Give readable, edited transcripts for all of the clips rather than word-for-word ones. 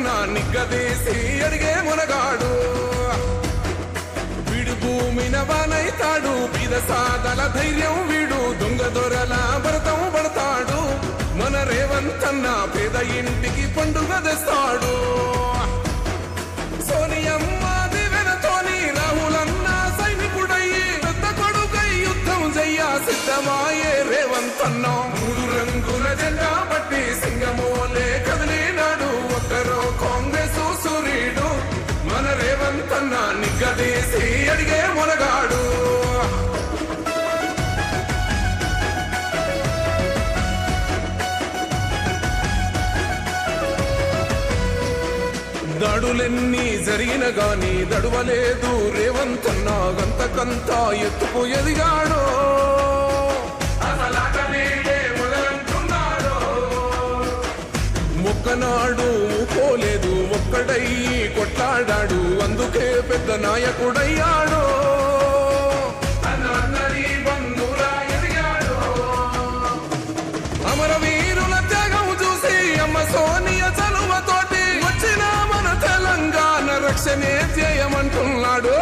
రేవంతన్నా నిగ్గదీసి అడిగే మునగాడు వీడు భూమిన వానైతాడు బీద సాదల ధైర్యం వీడు దొంగ దొరల భరతం పడతాడు మన రేవంతన్న పేద ఇంటికి పండుగ తెస్తాడు సోనియమ్మ దివెనతోని రాహులన్న సైనికుడయ్యి పెద్ద కొడుకై యుద్ధం చెయ్య సిద్ధమాయే రేవంతన్న మూడు రంగుల జెండా పట్టి సింగమోలే కదిలినాడు ఒక్కరో కాంగ్రెస్ సూర్యుడు మన రేవంతన్న నిగ్గదీసి అడిగే మునగాడు దాడులెన్ని జరిగిన గాని దడువలేదు రేవంతన్న గంతకంత ఎత్తుకు ఎదిగాడు మొక్కనాడు పోలేదు ఒక్కడై కొట్లాడాడు అందుకే పెద్ద నాయకుడయ్యాడు అమరవీరుల త్యాగం చూసి అమ్మ సోనియ చలువతోటి వచ్చిన మన తెలంగాణ రక్షణే ధ్యేయమంటున్నాడు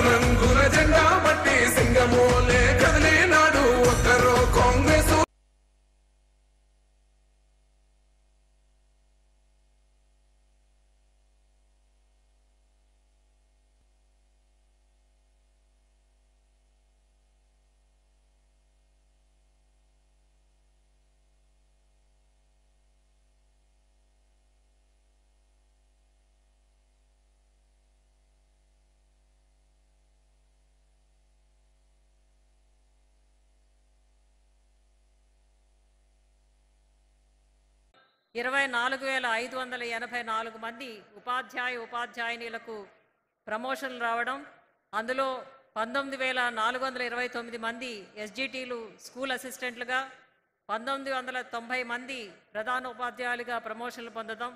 రంగుల జెండా పట్టి సింగమోలే కదిలినాడు ఒక్కరో కాంగ్రెస్ 24,584 మంది ఉపాధ్యాయునిలకు ప్రమోషన్లు రావడం, అందులో 19,429 మంది ఎస్జిటిలు స్కూల్ అసిస్టెంట్లుగా, 1990 మంది ప్రధానోపాధ్యాయులుగా ప్రమోషన్లు పొందడం,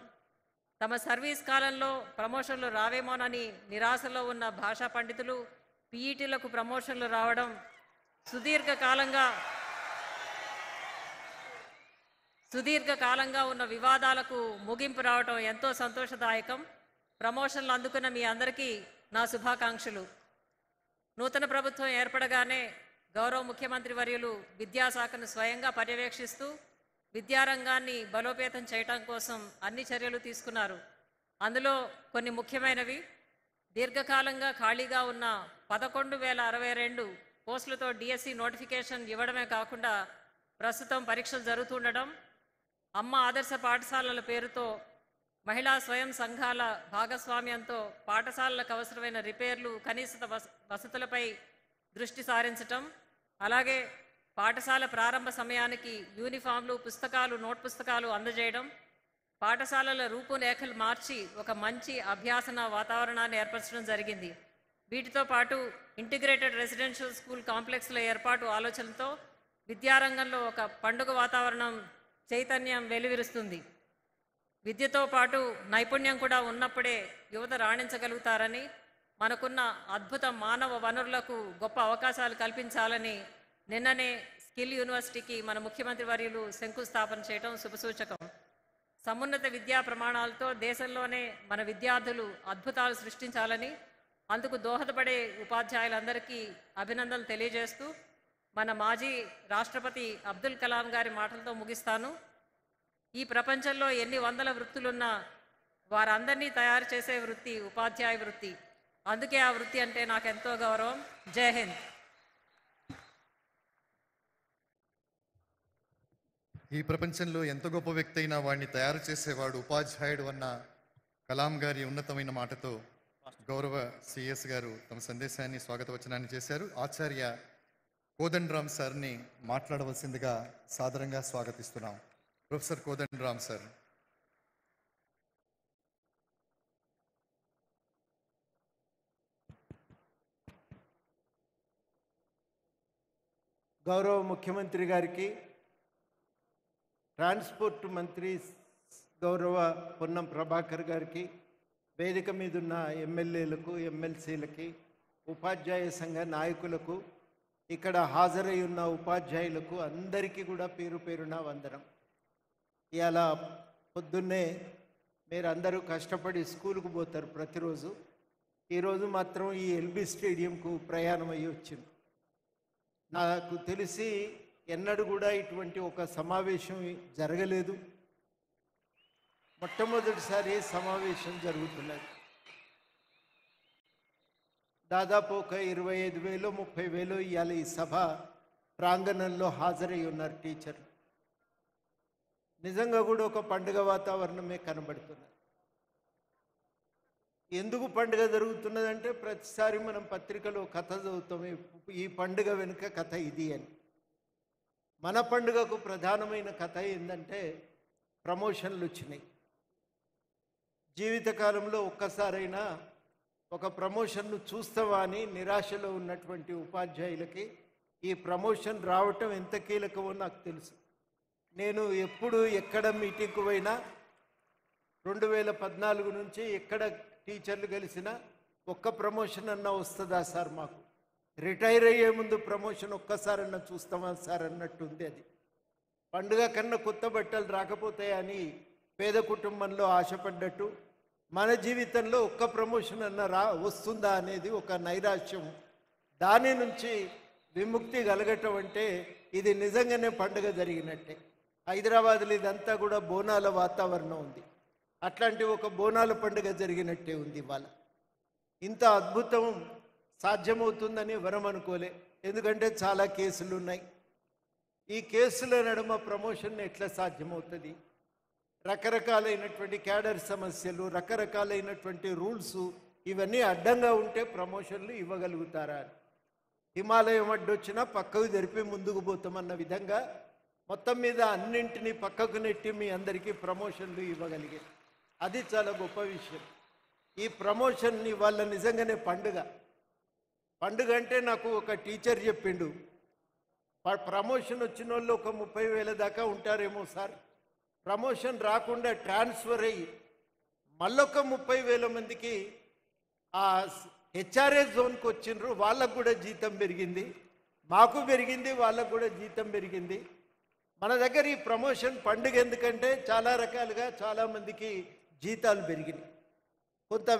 తమ సర్వీస్ కాలంలో ప్రమోషన్లు రావేమోనని నిరాశలో ఉన్న భాషా పండితులు పీఈటీలకు ప్రమోషన్లు రావడం, సుదీర్ఘకాలంగా ఉన్న వివాదాలకు ముగింపు రావడం ఎంతో సంతోషదాయకం. ప్రమోషన్లు అందుకున్న మీ అందరికీ నా శుభాకాంక్షలు. నూతన ప్రభుత్వం ఏర్పడగానే గౌరవ ముఖ్యమంత్రి వర్యులు విద్యాశాఖను స్వయంగా పర్యవేక్షిస్తూ విద్యారంగాన్ని బలోపేతం చేయటం కోసం అన్ని చర్యలు తీసుకున్నారు. అందులో కొన్ని ముఖ్యమైనవి: దీర్ఘకాలంగా ఖాళీగా ఉన్న 11,062 పోస్టులతో డిఎస్సి నోటిఫికేషన్ ఇవ్వడమే కాకుండా ప్రస్తుతం పరీక్షలు జరుగుతుండడం, అమ్మ ఆదర్శ పాఠశాలల పేరుతో మహిళా స్వయం సంఘాల భాగస్వామ్యంతో పాఠశాలలకు అవసరమైన రిపేర్లు, కనీస వసతులపై దృష్టి సారించటం, అలాగే పాఠశాల ప్రారంభ సమయానికి యూనిఫామ్లు, పుస్తకాలు, నోట్ పుస్తకాలు అందజేయడం, పాఠశాలల రూపురేఖలు మార్చి ఒక మంచి అభ్యాసన వాతావరణాన్ని ఏర్పరచడం జరిగింది. వీటితో పాటు ఇంటిగ్రేటెడ్ రెసిడెన్షియల్ స్కూల్ కాంప్లెక్స్ల ఏర్పాటు ఆలోచనతో విద్యారంగంలో ఒక పండుగ వాతావరణం, చైతన్యం వెలువరిస్తుంది. విద్యతో పాటు నైపుణ్యం కూడా ఉన్నప్పుడే యువత రాణించగలుగుతారని, మనకున్న అద్భుత మానవ వనరులకు గొప్ప అవకాశాలు కల్పించాలని నిన్ననే స్కిల్ యూనివర్సిటీకి మన ముఖ్యమంత్రి వర్యులు శంకుస్థాపన చేయడం శుభసూచకం. సమున్నత విద్యా ప్రమాణాలతో దేశంలోనే మన విద్యార్థులు అద్భుతాలు సృష్టించాలని, అందుకు దోహదపడే ఉపాధ్యాయులందరికీ అభినందనలు తెలియజేస్తూ మన మాజీ రాష్ట్రపతి అబ్దుల్ కలాం గారి మాటలతో ముగిస్తాను. ఈ ప్రపంచంలో ఎన్ని వందల వృత్తులున్నా వారందరినీ తయారు చేసే వృత్తి ఉపాధ్యాయ వృత్తి. అందుకే ఆ వృత్తి అంటే నాకు ఎంతో గౌరవం. జై హింద్. ఈ ప్రపంచంలో ఎంత గొప్ప వ్యక్తి అయినా వాడిని తయారు చేసేవాడు ఉపాధ్యాయుడు అన్న కలాం గారి ఉన్నతమైన మాటతో గౌరవ సిఎస్ గారు తమ సందేశాన్ని, స్వాగత వచనాన్ని చేశారు. ఆచార్య కోదండరామ్ సార్ని మాట్లాడవలసిందిగా సాదరంగా స్వాగతిస్తున్నాం. Professor Kodandaram sir. గౌరవ ముఖ్యమంత్రి గారికి, ట్రాన్స్పోర్ట్ మంత్రి గౌరవ పొన్నం ప్రభాకర్ గారికి, వేదిక మీదున్న ఎమ్మెల్యేలకు, ఎమ్మెల్సీలకి, ఉపాధ్యాయ సంఘ నాయకులకు, ఇక్కడ హాజరై ఉన్న ఉపాధ్యాయులకు అందరికీ కూడా పేరు పేరున వందనం. ఇవాళ పొద్దున్నే మీరు అందరూ కష్టపడి స్కూల్కు పోతారు ప్రతిరోజు. ఈరోజు మాత్రం ఈ ఎల్బీ స్టేడియంకు ప్రయాణం అయ్యి వచ్చింది. నాకు తెలిసి ఎన్నడూ కూడా ఇటువంటి ఒక సమావేశం జరగలేదు. మొట్టమొదటిసారి సమావేశం జరుగుతున్నది. దాదాపు ఒక 25,000 30,000 ఇవాళ ఈ సభ ప్రాంగణంలో హాజరై ఉన్నారు టీచర్లు. నిజంగా కూడా ఒక పండుగ వాతావరణమే కనబడుతున్నది. ఎందుకు పండుగ జరుగుతున్నదంటే ప్రతిసారి మనం పత్రికలో కథ చదువుతాం, ఈ పండుగ వెనుక కథ ఇది అని. మన పండుగకు ప్రధానమైన కథ ఏంటంటే ప్రమోషన్లు వచ్చినాయి. జీవితకాలంలో ఒక్కసారైనా ఒక ప్రమోషన్ను చూస్తావా అని నిరాశలో ఉన్నటువంటి ఉపాధ్యాయులకి ఈ ప్రమోషన్ రావటం ఎంత కీలకమో నాకు తెలుసు. నేను ఎప్పుడు ఎక్కడ మీటింగ్కు పోయినా 2014 నుంచి ఎక్కడ టీచర్లు కలిసినా ఒక్క ప్రమోషన్ అన్నా వస్తుందా సార్, మాకు రిటైర్ అయ్యే ముందు ప్రమోషన్ ఒక్కసారన్నా చూస్తామా సార్ అన్నట్టుంది. అది పండుగ కన్నా కొత్త బట్టలు రాకపోతాయని పేద కుటుంబంలో ఆశపడ్డట్టు మన జీవితంలో ఒక్క ప్రమోషన్ అన్న వస్తుందా అనేది ఒక నైరాశ్యం. దాని నుంచి విముక్తి కలగటం అంటే ఇది నిజంగానే పండుగ జరిగినట్టే. హైదరాబాద్లో ఇదంతా కూడా బోనాల వాతావరణం ఉంది. అట్లాంటి ఒక బోనాల పండుగ జరిగినట్టే ఉంది ఇవాళ. ఇంత అద్భుతం సాధ్యమవుతుందని ఎవరం అనుకోలే. ఎందుకంటే చాలా కేసులు ఉన్నాయి. ఈ కేసుల నడుమ ప్రమోషన్ ఎట్లా సాధ్యమవుతుంది? రకరకాలైనటువంటి క్యాడర్ సమస్యలు, రకరకాలైనటువంటి రూల్స్, ఇవన్నీ అడ్డంగా ఉంటే ప్రమోషన్లు ఇవ్వగలుగుతారా? హిమాలయం అడ్డొచ్చినా పక్కకు జరిపి ముందుకు పోతామన్న విధంగా మొత్తం మీద అన్నింటినీ పక్కకు నెట్టి మీ అందరికీ ప్రమోషన్లు ఇవ్వగలిగే అది చాలా గొప్ప విషయం. ఈ ప్రమోషన్ని వాళ్ళ నిజంగానే పండుగ అంటే నాకు ఒక టీచర్ చెప్పిండు, ప్రమోషన్ వచ్చిన వాళ్ళు ఒక 30,000 దాకా ఉంటారేమో సార్, ప్రమోషన్ రాకుండా ట్రాన్స్ఫర్ అయ్యి మళ్ళొక 30,000 మందికి ఆ హెచ్ఆర్ఏ జోన్కి వచ్చిండ్రు. వాళ్ళకు కూడా జీతం పెరిగింది, మాకు పెరిగింది, వాళ్ళకు కూడా జీతం పెరిగింది. మన దగ్గర ఈ ప్రమోషన్ పండుగ ఎందుకంటే చాలా రకాలుగా చాలామందికి జీతాలు పెరిగినాయి. కొంత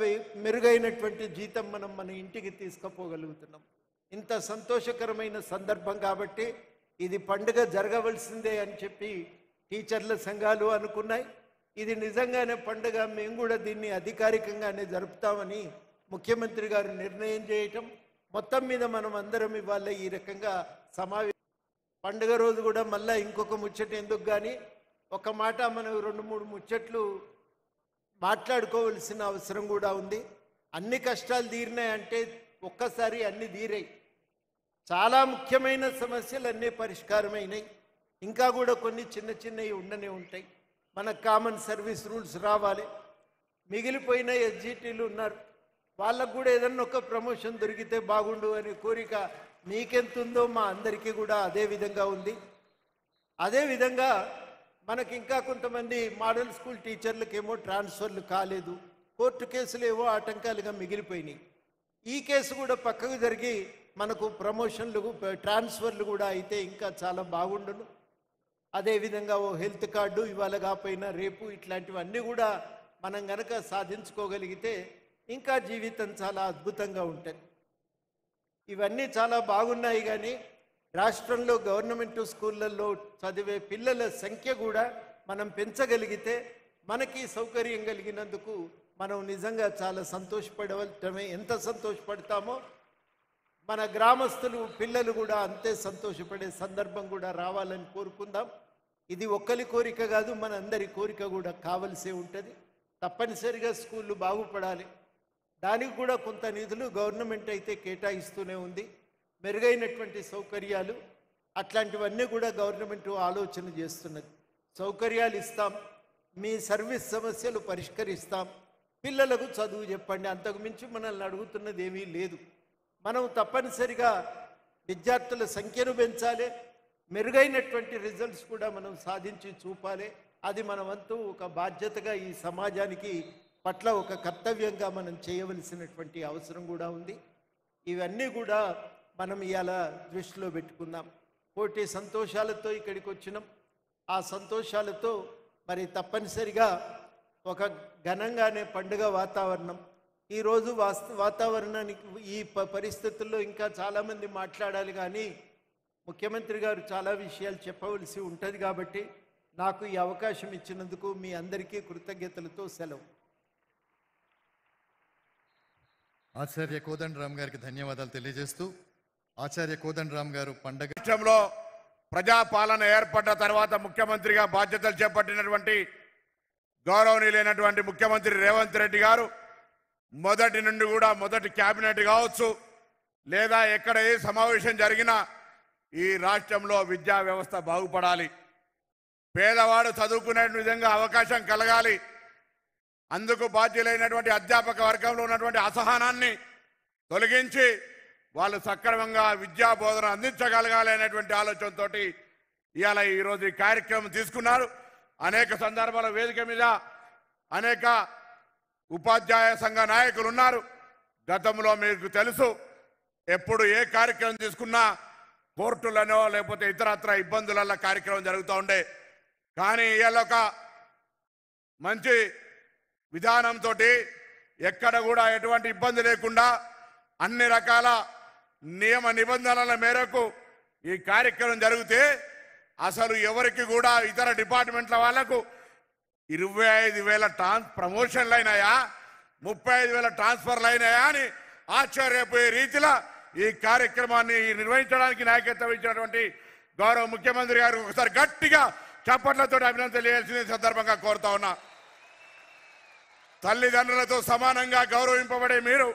మెరుగైనటువంటి జీతం మన ఇంటికి తీసుకుపోగలుగుతున్నాం. ఇంత సంతోషకరమైన సందర్భం కాబట్టి ఇది పండుగ జరగవలసిందే అని చెప్పి టీచర్ల సంఘాలు అనుకున్నాయి. ఇది నిజంగానే పండుగ, మేము కూడా దీన్ని అధికారికంగానే జరుపుతామని ముఖ్యమంత్రి గారు నిర్ణయం చేయటం, మొత్తం మీద మనం అందరం ఇవాళ ఈ రకంగా పండుగ రోజు కూడా మళ్ళీ ఇంకొక ముచ్చట ఎందుకు కానీ ఒక మాట మనం 2-3 ముచ్చట్లు మాట్లాడుకోవలసిన అవసరం కూడా ఉంది. అన్ని కష్టాలు తీరినాయంటే ఒక్కసారి అన్ని తీరాయి. చాలా ముఖ్యమైన సమస్యలు అన్నీ పరిష్కారమైనాయి. ఇంకా కూడా కొన్ని చిన్న చిన్నవి ఉండనే ఉంటాయి. మన కామన్ సర్వీస్ రూల్స్ రావాలి. మిగిలిపోయిన ఎస్జిటీలు ఉన్నారు, వాళ్ళకు కూడా ఏదన్నా ఒక ప్రమోషన్ దొరికితే బాగుండు అనే కోరిక మీకెంతుందో మా అందరికీ కూడా అదే విధంగా ఉంది. అదేవిధంగా మనకి ఇంకా కొంతమంది మోడల్ స్కూల్ టీచర్లకేమో ట్రాన్స్ఫర్లు కాలేదు, కోర్టు కేసులు ఏవో ఆటంకాలుగా మిగిలిపోయినాయి. ఈ కేసు కూడా పక్కకు జరిగి మనకు ప్రమోషన్లు, ట్రాన్స్ఫర్లు కూడా అయితే ఇంకా చాలా బాగుండును. అదేవిధంగా ఓ హెల్త్ కార్డు ఇవాళ కాకపోయినా రేపు ఇట్లాంటివన్నీ కూడా మనం గనక సాధించుకోగలిగితే ఇంకా జీవితం చాలా అద్భుతంగా ఉంటుంది. ఇవన్నీ చాలా బాగున్నాయి. కానీ రాష్ట్రంలో గవర్నమెంట్ స్కూళ్ళల్లో చదివే పిల్లల సంఖ్య కూడా మనం పెంచగలిగితే మనకి సౌకర్యం కలిగినందుకు మనం నిజంగా చాలా సంతోషపడవటమే. ఎంత సంతోషపడతామో మన గ్రామస్తులు పిల్లలు కూడా అంతే సంతోషపడే సందర్భం కూడా రావాలని కోరుకుందాం. ఇది ఒక్కరి కోరిక కాదు, మన అందరి కోరిక కూడా కావలసే ఉంటుంది. తప్పనిసరిగా స్కూళ్ళు బాగుపడాలి. దానికి కూడా కొంత నిధులు గవర్నమెంట్ అయితే కేటాయిస్తూనే ఉంది. మెరుగైనటువంటి సౌకర్యాలు అట్లాంటివన్నీ కూడా గవర్నమెంట్ ఆలోచన చేస్తున్నది. సౌకర్యాలు ఇస్తాం, మీ సర్వీస్ సమస్యలు పరిష్కరిస్తాం, పిల్లలకు చదువు చెప్పండి, అంతకు మించి మనల్ని అడుగుతున్నది ఏమీ లేదు. మనం తప్పనిసరిగా విద్యార్థుల సంఖ్యను పెంచాలి, మెరుగైనటువంటి రిజల్ట్స్ కూడా మనం సాధించి చూపాలి. అది మన వంతు ఒక బాధ్యతగా ఈ సమాజానికి పట్ల ఒక కర్తవ్యంగా మనం చేయవలసినటువంటి అవసరం కూడా ఉంది. ఇవన్నీ కూడా మనం ఇవాళ దృష్టిలో పెట్టుకుందాం. కోటి సంతోషాలతో ఇక్కడికి వచ్చినాం. ఆ సంతోషాలతో మరి తప్పనిసరిగా ఒక ఘనంగానే పండుగ వాతావరణం. ఈరోజు వాతావరణానికి ఈ పరిస్థితుల్లో ఇంకా చాలామంది మాట్లాడాలి, కానీ ముఖ్యమంత్రి గారు చాలా విషయాలు చెప్పవలసి ఉంటుంది. కాబట్టి నాకు ఈ అవకాశం ఇచ్చినందుకు మీ అందరికీ కృతజ్ఞతలతో సెలవు. ఆచార్య కోదండరామ్ గారికి ధన్యవాదాలు తెలియజేస్తూ, ఆచార్య కోదండరామ్ గారు పండగ రాష్ట్రంలో ప్రజాపాలన ఏర్పడ్డ తర్వాత ముఖ్యమంత్రిగా బాధ్యతలు చేపట్టినటువంటి గౌరవనీయులైనటువంటి ముఖ్యమంత్రి రేవంత్ రెడ్డి గారు మొదటి నుండి కూడా మొదటి క్యాబినెట్ కావచ్చు, లేదా ఎక్కడ ఏ సమావేశం జరిగినా ఈ రాష్ట్రంలో విద్యా వ్యవస్థ బాగుపడాలి, పేదవాడు చదువుకునే విధంగా అవకాశం కలగాలి, అందుకు బాధ్యులైనటువంటి అధ్యాపక వర్గంలో ఉన్నటువంటి అసహనాన్ని తొలగించి వాళ్ళు సక్రమంగా విద్యా బోధన అందించగలగాలి అనేటువంటి ఆలోచనతో ఇవాళ ఈరోజు ఈ కార్యక్రమం తీసుకున్నారు. అనేక సందర్భాల వేదిక మీద అనేక ఉపాధ్యాయ సంఘ నాయకులు ఉన్నారు. గతంలో మీకు తెలుసు, ఎప్పుడు ఏ కార్యక్రమం తీసుకున్నా కోర్టులనో లేకపోతే ఇతరత్ర ఇబ్బందులలో కార్యక్రమం జరుగుతూ ఉండే. కానీ ఇవాళ ఒక మంచి విధానంతో ఎక్కడ కూడా ఎటువంటి ఇబ్బంది లేకుండా అన్ని రకాల నియమ నిబంధనల మేరకు ఈ కార్యక్రమం జరిగితే అసలు ఎవరికి కూడా ఇతర డిపార్ట్మెంట్ల వాళ్లకు 25,000 ప్రమోషన్లు అయినాయా, 35,000 ట్రాన్స్ఫర్లు అయినాయా అని ఆశ్చర్యపోయే రీతిలో ఈ కార్యక్రమాన్ని నిర్వహించడానికి నాయకత్వం ఇచ్చినటువంటి గౌరవ ముఖ్యమంత్రి గారు ఒకసారి గట్టిగా చప్పట్లతో అభినందన తెలియాల్సిన సందర్భంగా కోరుతా ఉన్నా. తల్లిదండ్రులతో సమానంగా గౌరవింపబడే మీరు,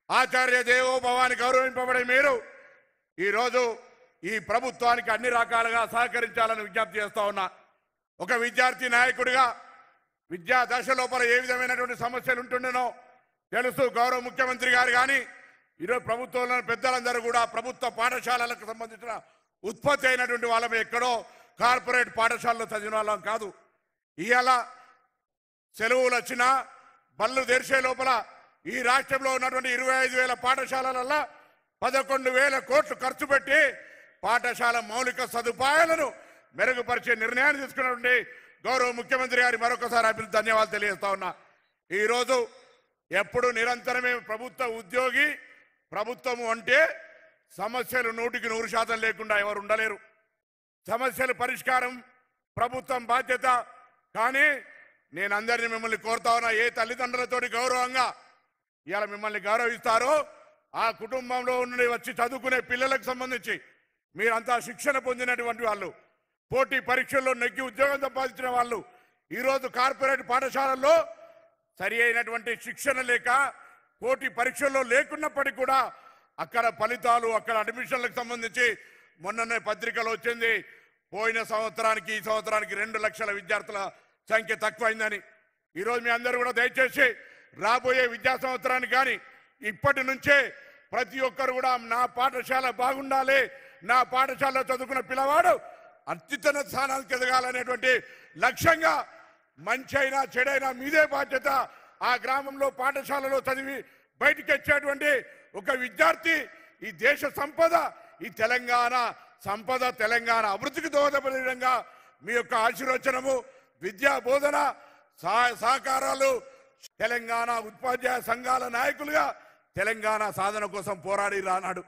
ఆచార్య దేవోభవాన్ని గౌరవింపబడే మీరు ఈరోజు ఈ ప్రభుత్వానికి అన్ని రకాలుగా సహకరించాలని విజ్ఞప్తి చేస్తా ఉన్నా. ఒక విద్యార్థి నాయకుడిగా విద్యా దశ లోపల ఏ విధమైనటువంటి సమస్యలు ఉంటుండేనో తెలుసు. గౌరవ ముఖ్యమంత్రి గారు కానీ ఈరోజు ప్రభుత్వంలో పెద్దలందరూ కూడా ప్రభుత్వ పాఠశాలలకు సంబంధించిన ఉత్పత్తి అయినటువంటి వాళ్ళం, ఎక్కడో కార్పొరేట్ పాఠశాలలో చదివిన వాళ్ళం కాదు. ఇవాళ సెలవులు వచ్చినా బళ్ళు తెరిచే లోపల ఈ రాష్ట్రంలో ఉన్నటువంటి 25,000 పాఠశాలలలో 11,000 కోట్లు ఖర్చు పెట్టి పాఠశాల మౌలిక సదుపాయాలను మెరుగుపరిచే నిర్ణయాన్ని తీసుకున్నటువంటి గౌరవ ముఖ్యమంత్రి గారి మరొకసారి ధన్యవాదాలు తెలియజేస్తా ఉన్నా. ఈరోజు ఎప్పుడు నిరంతరమే ప్రభుత్వ ఉద్యోగి, ప్రభుత్వము అంటే సమస్యలు 100% లేకుండా ఎవరు ఉండలేరు. సమస్యల పరిష్కారం ప్రభుత్వం బాధ్యత. కానీ నేను అందరినీ మిమ్మల్ని కోరుతా ఉన్నా, ఏ తల్లిదండ్రులతోటి గౌరవంగా ఇవాళ మిమ్మల్ని గౌరవిస్తారో ఆ కుటుంబంలో నుండి వచ్చి చదువుకునే పిల్లలకు సంబంధించి మీరంతా శిక్షణ పొందినటువంటి వాళ్ళు, పోటీ పరీక్షల్లో నెగ్గి ఉద్యోగం సంపాదించిన వాళ్ళు ఈరోజు కార్పొరేట్ పాఠశాలల్లో సరి అయినటువంటి శిక్షణ లేక పోటీ పరీక్షల్లో లేకున్నప్పటికీ కూడా అక్కడ ఫలితాలు, అక్కడ అడ్మిషన్లకు సంబంధించి మొన్ననే పత్రికలో వచ్చింది, పోయిన సంవత్సరానికి ఈ సంవత్సరానికి 2 లక్షల విద్యార్థుల సంఖ్య తక్కువైందని. ఈరోజు మీ అందరూ కూడా దయచేసి రాబోయే విద్యా సంవత్సరానికి కానీ ఇప్పటి నుంచే ప్రతి ఒక్కరు కూడా నా పాఠశాల బాగుండాలి, నా పాఠశాలలో చదువుకున్న పిల్లవాడు అత్యున్నత స్థానానికి ఎదగాలనేటువంటి లక్ష్యంగా మంచి అయినా చెడైనా మీదే బాధ్యత. ఆ గ్రామంలో పాఠశాలలో చదివి బయటికి వచ్చేటువంటి ఒక విద్యార్థి ఈ దేశ సంపద, ఈ తెలంగాణ సంపద, తెలంగాణ అభివృద్ధికి దోహదపడే విధంగా మీ యొక్క ఆశీర్వచనము, విద్యా బోధన సహకారాలు, తెలంగాణ ఉపాధ్యాయ సంఘాల నాయకులుగా తెలంగాణ సాధన కోసం పోరాడి రానాడు.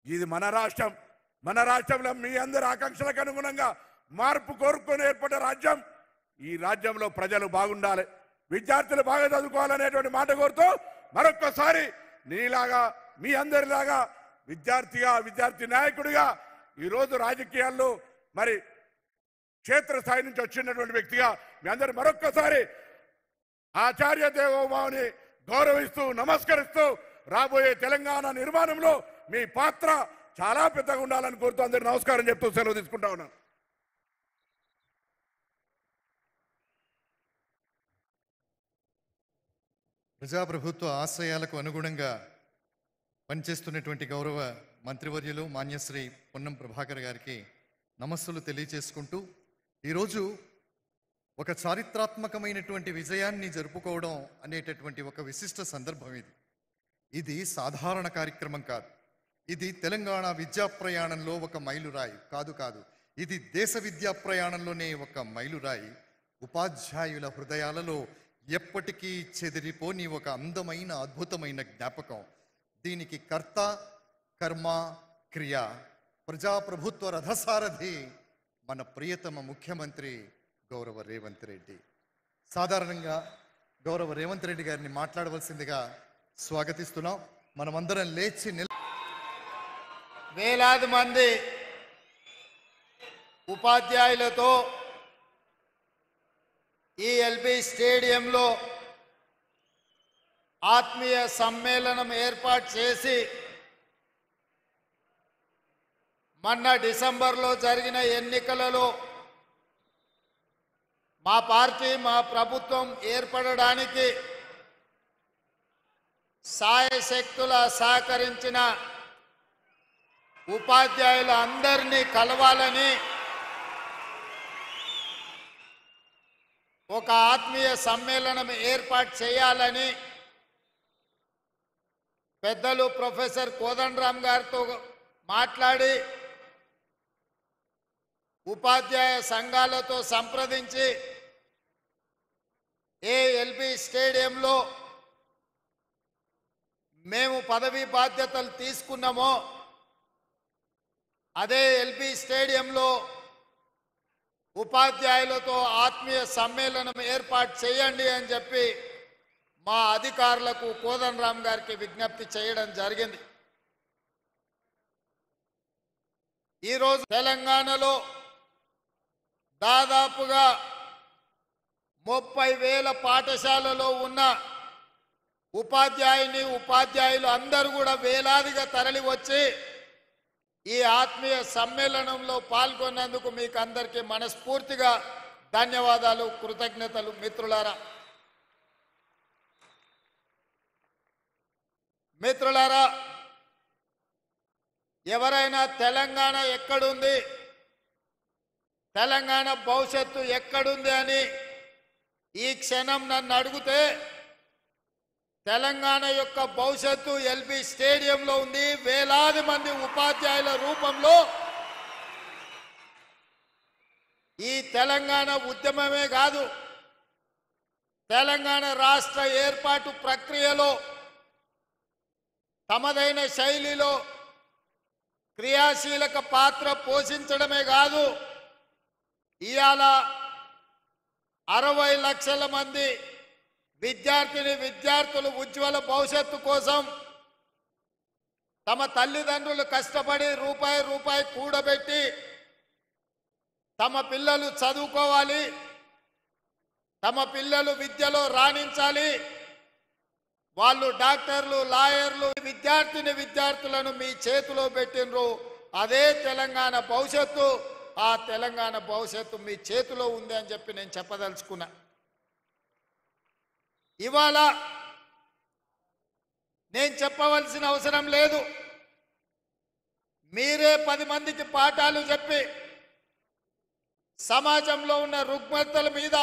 ఇది మన రాష్ట్రం. మన రాష్ట్రంలో మీ అందరి ఆకాంక్షలకు అనుగుణంగా మార్పు కోరుకొని ఏర్పడ్డ రాజ్యం. ఈ రాజ్యంలో ప్రజలు బాగుండాలి, విద్యార్థులు బాగా చదువుకోవాలనేటువంటి మాట కోరుతూ మరొక్కసారి నీలాగా మీ అందరిలాగా విద్యార్థిగా, విద్యార్థి నాయకుడిగా ఈరోజు రాజకీయాల్లో మరి క్షేత్రస్థాయి నుంచి వచ్చినటువంటి వ్యక్తిగా మీ అందరు మరొక్కసారి ఆచార్య దేవోభావాన్ని గౌరవిస్తూ నమస్కరిస్తూ రాబోయే తెలంగాణ నిర్మాణంలో మీ పాత్ర చాలా పెద్దగా ఉండాలని కోరుతూ అందరూ నమస్కారం చెప్తూ సెలవు తీసుకుంటా ఉన్నాను. ప్రజాప్రభుత్వ ఆశయాలకు అనుగుణంగా పనిచేస్తున్నటువంటి గౌరవ మంత్రివర్యులు మాన్యశ్రీ పొన్నం ప్రభాకర్ గారికి నమస్సులు తెలియచేసుకుంటూ, ఈరోజు ఒక చారిత్రాత్మకమైనటువంటి విజయాన్ని జరుపుకోవడం అనేటటువంటి ఒక విశిష్ట సందర్భం ఇది. ఇది సాధారణ కార్యక్రమం కాదు. ఇది తెలంగాణ విద్యా ప్రయాణంలో ఒక మైలురాయి కాదు. ఇది దేశ విద్యా ప్రయాణంలోనే ఒక మైలురాయి. ఉపాధ్యాయుల హృదయాలలో ఎప్పటికీ చెదిరిపోని ఒక అందమైన అద్భుతమైన జ్ఞాపకం. దీనికి కర్త, కర్మ, క్రియ, ప్రజాప్రభుత్వ రథసారథి మన ప్రియతమ ముఖ్యమంత్రి గౌరవ రేవంత్ రెడ్డి. సాధారణంగా గౌరవ రేవంత్ రెడ్డి గారిని మాట్లాడవలసిందిగా స్వాగతిస్తున్నాం. మనమందరం లేచి వేలాది మంది ఉపాధ్యాయులతో ఈ ఎల్బీ స్టేడియంలో ఆత్మీయ సమ్మేళనం ఏర్పాటు చేసి మొన్న డిసెంబర్లో జరిగిన ఎన్నికలలో మా పార్టీ, మా ప్రభుత్వం ఏర్పడడానికి సాయశక్తుల సహకరించిన ఉపాధ్యాయుల అందరినీ కలవాలని ఒక ఆత్మీయ సమ్మేళనం ఏర్పాటు చేయాలని పెద్దలు ప్రొఫెసర్ కోదండరామ్ గారితో మాట్లాడి ఉపాధ్యాయ సంఘాలతో సంప్రదించి ఎల్బీ స్టేడియంలో మేము పదవీ బాధ్యతలు తీసుకున్నామో అదే ఎల్బీ స్టేడియంలో ఉపాధ్యాయులతో ఆత్మీయ సమ్మేళనం ఏర్పాటు చేయండి అని చెప్పి మా అధికారులకు కోదండరామ్ గారికి విజ్ఞప్తి చేయడం జరిగింది. ఈరోజు తెలంగాణలో దాదాపుగా 30,000 పాఠశాలలో ఉన్న ఉపాధ్యాయులు అందరూ కూడా వేలాదిగా తరలి వచ్చి ఈ ఆత్మీయ సమ్మేళనంలో పాల్గొన్నందుకు మీకు అందరికీ మనస్ఫూర్తిగా ధన్యవాదాలు, కృతజ్ఞతలు. మిత్రులారా, ఎవరైనా తెలంగాణ ఎక్కడుంది, తెలంగాణ భవిష్యత్తు ఎక్కడుంది అని ఈ క్షణం నన్ను అడిగితే తెలంగాణ యొక్క భవిష్యత్తు ఎల్బీ స్టేడియంలో ఉంది. వేలాది మంది ఉపాధ్యాయుల రూపంలో ఈ తెలంగాణ ఉద్యమమే కాదు, తెలంగాణ రాష్ట్ర ఏర్పాటు ప్రక్రియలో తమదైన శైలిలో క్రియాశీలక పాత్ర పోషించడమే కాదు, ఇవాళ 60 లక్షల మంది విద్యార్థులు ఉజ్వల భవిష్యత్తు కోసం తమ తల్లిదండ్రులు కష్టపడి రూపాయి కూడబెట్టి తమ పిల్లలు చదువుకోవాలి, తమ పిల్లలు విద్యలో రాణించాలి, వాళ్ళు డాక్టర్లు, లాయర్లు, విద్యార్థులను మీ చేతిలో పెట్టినరు. అదే తెలంగాణ భవిష్యత్తు. ఆ తెలంగాణ భవిష్యత్తు మీ చేతిలో ఉంది అని చెప్పి నేను చెప్పదలుచుకున్నా. ఇవాళ నేను చెప్పవలసిన అవసరం లేదు, మీరే 10 మందికి పాఠాలు చెప్పి సమాజంలో ఉన్న రుగ్మతల మీద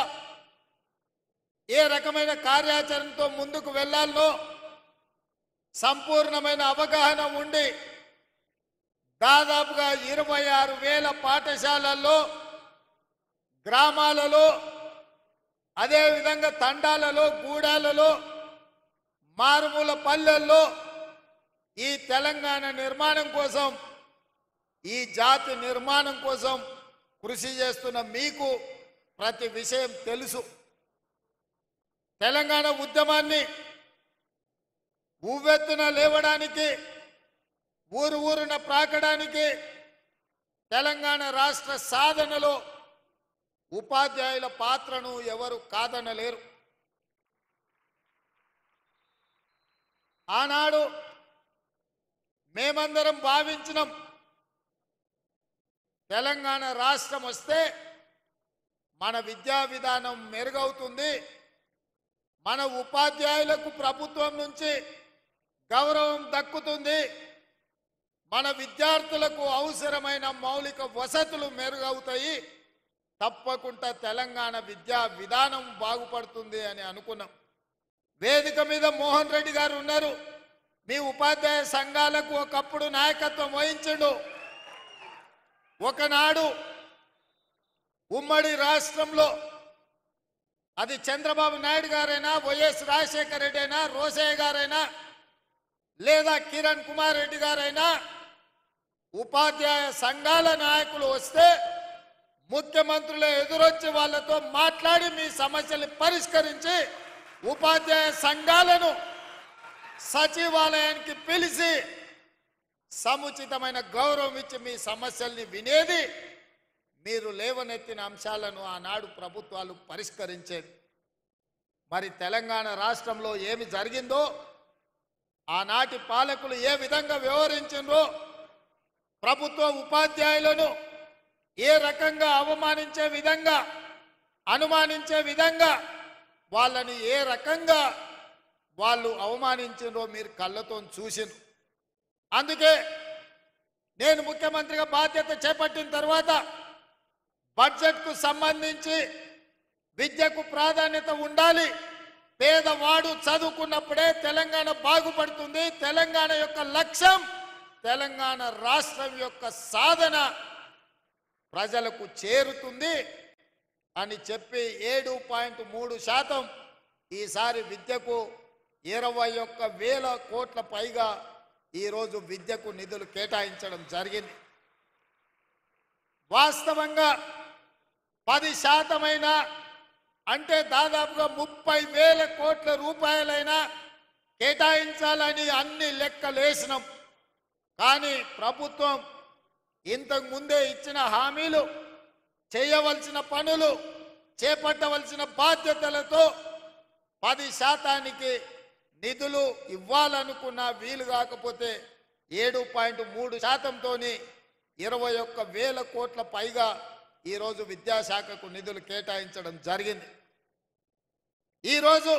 ఏ రకమైన కార్యాచరణతో ముందుకు వెళ్ళాలో సంపూర్ణమైన అవగాహన ఉండి దాదాపుగా 26,000 పాఠశాలల్లో, గ్రామాలలో, అదేవిధంగా తండాలలో, గూడాలలో, మారుమూల పల్లెల్లో ఈ తెలంగాణ నిర్మాణం కోసం, ఈ జాతి నిర్మాణం కోసం కృషి చేస్తున్న మీకు ప్రతి విషయం తెలుసు. తెలంగాణ ఉద్యమాన్ని ఉవ్వెత్తున లేవడానికి, ఊరున ప్రాకడానికి, తెలంగాణ రాష్ట్ర సాధనలో ఉపాధ్యాయుల పాత్రను ఎవరు కాదనలేరు. ఆనాడు మేమందరం భావించినాం, తెలంగాణ రాష్ట్రం వస్తే మన విద్యా విధానం మెరుగవుతుంది, మన ఉపాధ్యాయులకు ప్రభుత్వం నుంచి గౌరవం దక్కుతుంది, మన విద్యార్థులకు అవసరమైన మౌలిక వసతులు మెరుగవుతాయి, తప్పకుండా తెలంగాణ విద్యా విధానం బాగుపడుతుంది అని అనుకున్నాం. వేదిక మీద మోహన్ రెడ్డి గారు ఉన్నారు. మీ ఉపాధ్యాయ సంఘాలకు ఒకప్పుడు నాయకత్వం వహించండు. ఒకనాడు ఉమ్మడి రాష్ట్రంలో అది చంద్రబాబు నాయుడు గారైనా, వైఎస్ రాజశేఖర రెడ్డి అయినా, రోసయ్య గారైనా, లేదా కిరణ్ కుమార్ రెడ్డి గారైనా, ఉపాధ్యాయ సంఘాల నాయకులు వస్తే ముఖ్యమంత్రులు ఎదురొచ్చి వాళ్ళతో మాట్లాడి మీ సమస్యలు పరిష్కరించి ఉపాధ్యాయ సంఘాలను సచివాలయానికి పిలిచి సముచితమైన గౌరవం ఇచ్చి మీ సమస్యల్ని వినేది, మీరు లేవనెత్తిన అంశాలను ఆనాడు ప్రభుత్వాలు పరిష్కరించేది. మరి తెలంగాణ రాష్ట్రంలో ఏమి జరిగిందో, ఆనాటి పాలకులు ఏ విధంగా వ్యవహరించిందో, ప్రభుత్వ ఉపాధ్యాయులను ఏ రకంగా అవమానించే విధంగా, అనుమానించే విధంగా, వాళ్ళని ఏ రకంగా వాళ్ళు అవమానించిందో మీరు కళ్ళతో చూసిండ్రు. అందుకే నేను ముఖ్యమంత్రిగా బాధ్యత చేపట్టిన తర్వాత బడ్జెట్కు సంబంధించి విద్యకు ప్రాధాన్యత ఉండాలి, పేదవాడు చదువుకున్నప్పుడే తెలంగాణ బాగుపడుతుంది, తెలంగాణ యొక్క లక్ష్యం, తెలంగాణ రాష్ట్రం యొక్క సాధన ప్రజలకు చేరుతుంది అని చెప్పి 7.3% ఈసారి విద్యకు 21,000 కోట్ల పైగా ఈరోజు విద్యకు నిధులు కేటాయించడం జరిగింది. వాస్తవంగా 10% అంటే దాదాపుగా 30,000 కోట్ల రూపాయలైనా కేటాయించాలని అన్ని లెక్కలేసినాం. కానీ ప్రభుత్వం ఇంతకు ముందే ఇచ్చిన హామీలు, చేయవలసిన పనులు, చేపట్టవలసిన బాధ్యతలతో 10% నిధులు ఇవ్వాలనుకున్న వీలు కాకపోతే 7.3%తో 21,000 కోట్ల పైగా ఈరోజు విద్యాశాఖకు నిధులు కేటాయించడం జరిగింది. ఈరోజు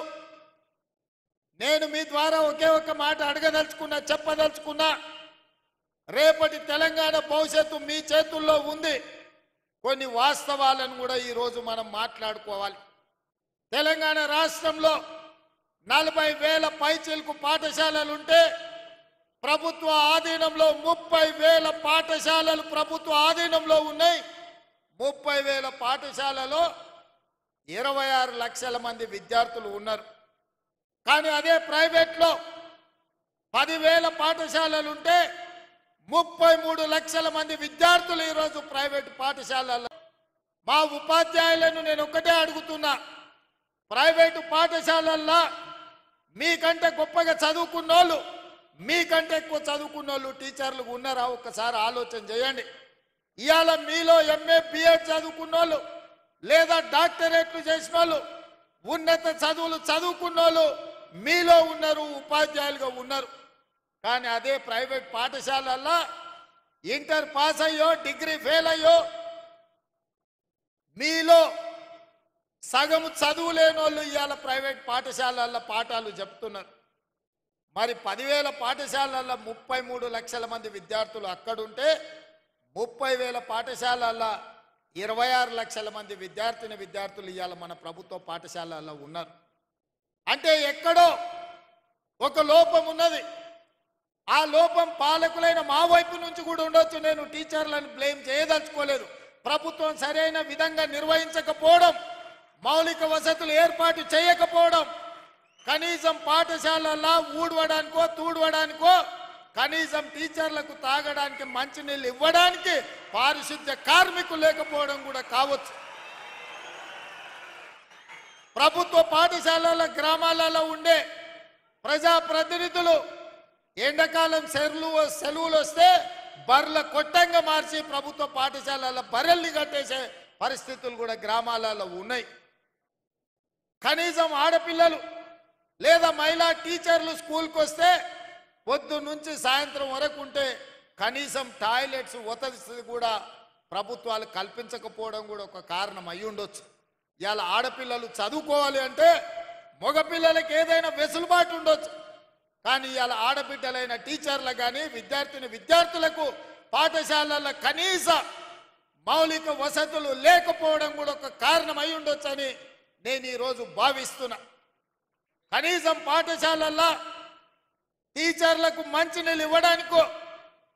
నేను మీ ద్వారా ఒకే ఒక్క మాట అడగదలుచుకున్నా, చెప్పదలుచుకున్నా, రేపటి తెలంగాణ భవిష్యత్తు మీ చేతుల్లో ఉంది. కొన్ని వాస్తవాలను కూడా ఈరోజు మనం మాట్లాడుకోవాలి. తెలంగాణ రాష్ట్రంలో 40,000 పైచిలకు పాఠశాలలుంటే ప్రభుత్వ ఆధీనంలో 30,000 పాఠశాలలు ప్రభుత్వ ఆధీనంలో ఉన్నాయి. 30,000 పాఠశాలలో 26 లక్షల మంది విద్యార్థులు ఉన్నారు. కానీ అదే ప్రైవేట్లో 10,000 పాఠశాలలుంటే 33 లక్షల మంది విద్యార్థులు ఈరోజు ప్రైవేటు పాఠశాలల్లో. మా ఉపాధ్యాయులను నేను ఒక్కటే అడుగుతున్నా, ప్రైవేటు పాఠశాలల్లో మీకంటే గొప్పగా చదువుకున్నోళ్ళు, మీకంటే ఎక్కువ చదువుకున్నోళ్ళు టీచర్లు ఉన్నారా? ఒక్కసారి ఆలోచన చేయండి. ఇవాళ మీలో MA BEd చదువుకున్నోళ్ళు, లేదా డాక్టరేట్లు చేసిన వాళ్ళు, ఉన్నత చదువులు చదువుకున్నోళ్ళు మీలో ఉన్నారు, ఉపాధ్యాయులుగా ఉన్నారు. కానీ అదే ప్రైవేట్ పాఠశాలల్లో ఇంటర్ పాస్ అయ్యో, డిగ్రీ ఫెయిల్ అయ్యో, మీలో సగం చదువు లేని వాళ్ళు ఇవాళ ప్రైవేట్ పాఠశాలల్లో పాఠాలు చెప్తున్నారు. మరి 10,000 పాఠశాలల్లో 33 లక్షల మంది విద్యార్థులు అక్కడుంటే 30,000 పాఠశాలల్లో 26 లక్షల మంది విద్యార్థులు ఇవాళ మన ప్రభుత్వ పాఠశాలల్లో ఉన్నారు. అంటే ఎక్కడో ఒక లోపం ఉన్నది. ఆ లోపం పాలకులైన మా వైపు నుంచి కూడా ఉండొచ్చు. నేను టీచర్లను బ్లేమ్ చేయదలుచుకోలేదు. ప్రభుత్వం సరైన విధంగా నిర్వహించకపోవడం, మౌలిక వసతులు ఏర్పాటు చేయకపోవడం, కనీసం పాఠశాలల్లో ఊడవడానికో తూడవడానికో, కనీసం టీచర్లకు తాగడానికి మంచినీళ్ళు ఇవ్వడానికి పారిశుద్ధ్య కార్మికులు లేకపోవడం కూడా కావచ్చు. ప్రభుత్వ పాఠశాలల గ్రామాలలో ఉండే ప్రజాప్రతినిధులు ఎండాకాలం సెలవులు వస్తే బర్రెల కొట్టంగా మార్చి ప్రభుత్వ పాఠశాలల బర్రెల్ని కట్టేసే పరిస్థితులు కూడా గ్రామాలలో ఉన్నాయి. కనీసం ఆడపిల్లలు లేదా మహిళా టీచర్లు స్కూల్కి వస్తే పొద్దు నుంచి సాయంత్రం వరకు ఉంటే కనీసం టాయిలెట్స్ వసతి కూడా ప్రభుత్వాలు కల్పించకపోవడం కూడా ఒక కారణం అయి ఉండొచ్చు. ఇవాళ ఆడపిల్లలు చదువుకోవాలి అంటే మగపిల్లలకి ఏదైనా వెసులుబాటు ఉండొచ్చు. కానీ ఇవాళ ఆడబిడ్డలైన టీచర్లకు కానీ విద్యార్థులకు పాఠశాలల కనీస మౌలిక వసతులు లేకపోవడం కూడా ఒక కారణం అయి ఉండొచ్చని నేను ఈరోజు భావిస్తున్నా. కనీసం పాఠశాలల్లో టీచర్లకు మంచినీళ్ళు ఇవ్వడానికో,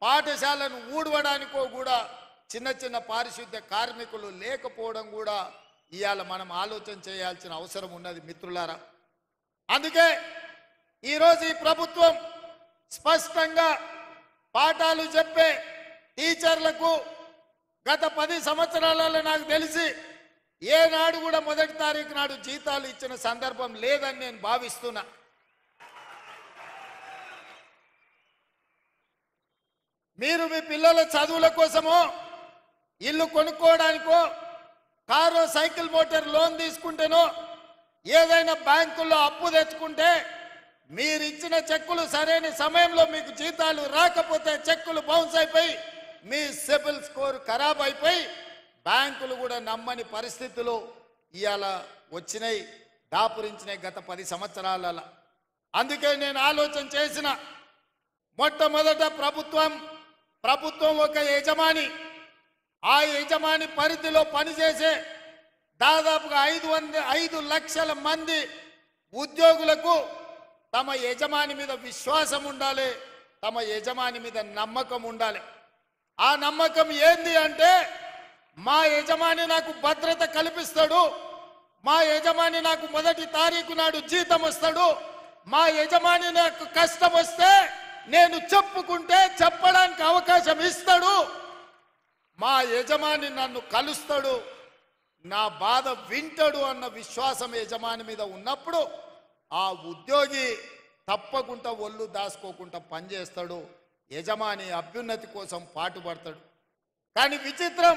పాఠశాలను ఊడవడానికో కూడా చిన్న చిన్న పారిశుద్ధ్య కార్మికులు లేకపోవడం కూడా ఇవాళ మనం ఆలోచన చేయాల్సిన అవసరం ఉన్నది మిత్రులారా. అందుకే ఈరోజు ఈ ప్రభుత్వం స్పష్టంగా పాఠాలు చెప్పే టీచర్లకు గత 10 సంవత్సరాలలో నాకు తెలిసి ఏనాడు కూడా మొదటి తారీఖు నాడు జీతాలు ఇచ్చిన సందర్భం లేదని నేను భావిస్తున్నా. మీరు మీ పిల్లల చదువుల కోసమో ఇల్లు కొనుక్కోవడానికో కారు సైకిల్ మోటార్ లోన్ తీసుకుంటేనో ఏదైనా బ్యాంకుల్లో అప్పు తెచ్చుకుంటే మీరు ఇచ్చిన చెక్కులు సరైన సమయంలో మీకు జీతాలు రాకపోతే చెక్కులు బౌన్స్ అయిపోయి మీ సిబిల్ స్కోర్ ఖరాబ్ అయిపోయి బ్యాంకులు కూడా నమ్మని పరిస్థితులు ఇవాళ వచ్చినాయి, దాపురించినాయి గత 10 సంవత్సరాలలో. అందుకే నేను ఆలోచన చేసిన మొట్టమొదట ప్రభుత్వం ఒక యజమాని, ఆ యజమాని పరిధిలో పనిచేసే దాదాపుగా 5 లక్షల మంది ఉద్యోగులకు తమ యజమాని మీద విశ్వాసం ఉండాలి, తమ యజమాని మీద నమ్మకం ఉండాలి. ఆ నమ్మకం ఏంది అంటే మా యజమాని నాకు భద్రత కల్పిస్తాడు, మా యజమాని నాకు మొదటి తారీఖు నాడు జీతం వస్తాడు, మా యజమాని నాకు కష్టం వస్తే నేను చెప్పుకుంటే చెప్పడానికి అవకాశం ఇస్తాడు, మా యజమాని నన్ను కలుస్తాడు, నా బాధ వింటాడు అన్న విశ్వాసం యజమాని మీద ఉన్నప్పుడు ఆ ఉద్యోగి తప్పకుండా ఒళ్ళు దాచుకోకుండా పనిచేస్తాడు, యజమాని అభ్యున్నతి కోసం పాటుపడతాడు. కానీ విచిత్రం,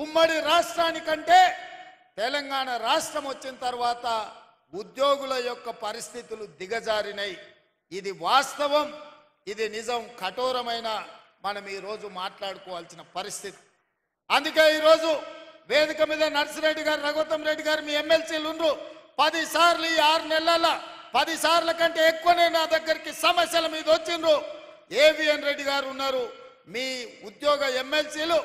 ఉమ్మడి రాష్ట్రానికంటే తెలంగాణ రాష్ట్రం వచ్చిన తర్వాత ఉద్యోగుల యొక్క పరిస్థితులు దిగజారినాయి. ఇది వాస్తవం, ఇది నిజం, కఠోరమైన మనం ఈరోజు మాట్లాడుకోవాల్సిన పరిస్థితి. అందుకే ఈరోజు వేదిక మీద నర్సిరెడ్డి గారు, రఘుత్తం రెడ్డి గారు మీ ఎమ్మెల్సీలు ఉండ్రు. 10 సార్లు ఈ 6 నెలల 10 సార్ల కంటే ఎక్కువనే నా దగ్గరికి సమస్యల మీద వచ్చిండ్రు. ఏవిఎన్ రెడ్డి గారు ఉన్నారు, మీ ఉద్యోగ ఎమ్మెల్సీలు,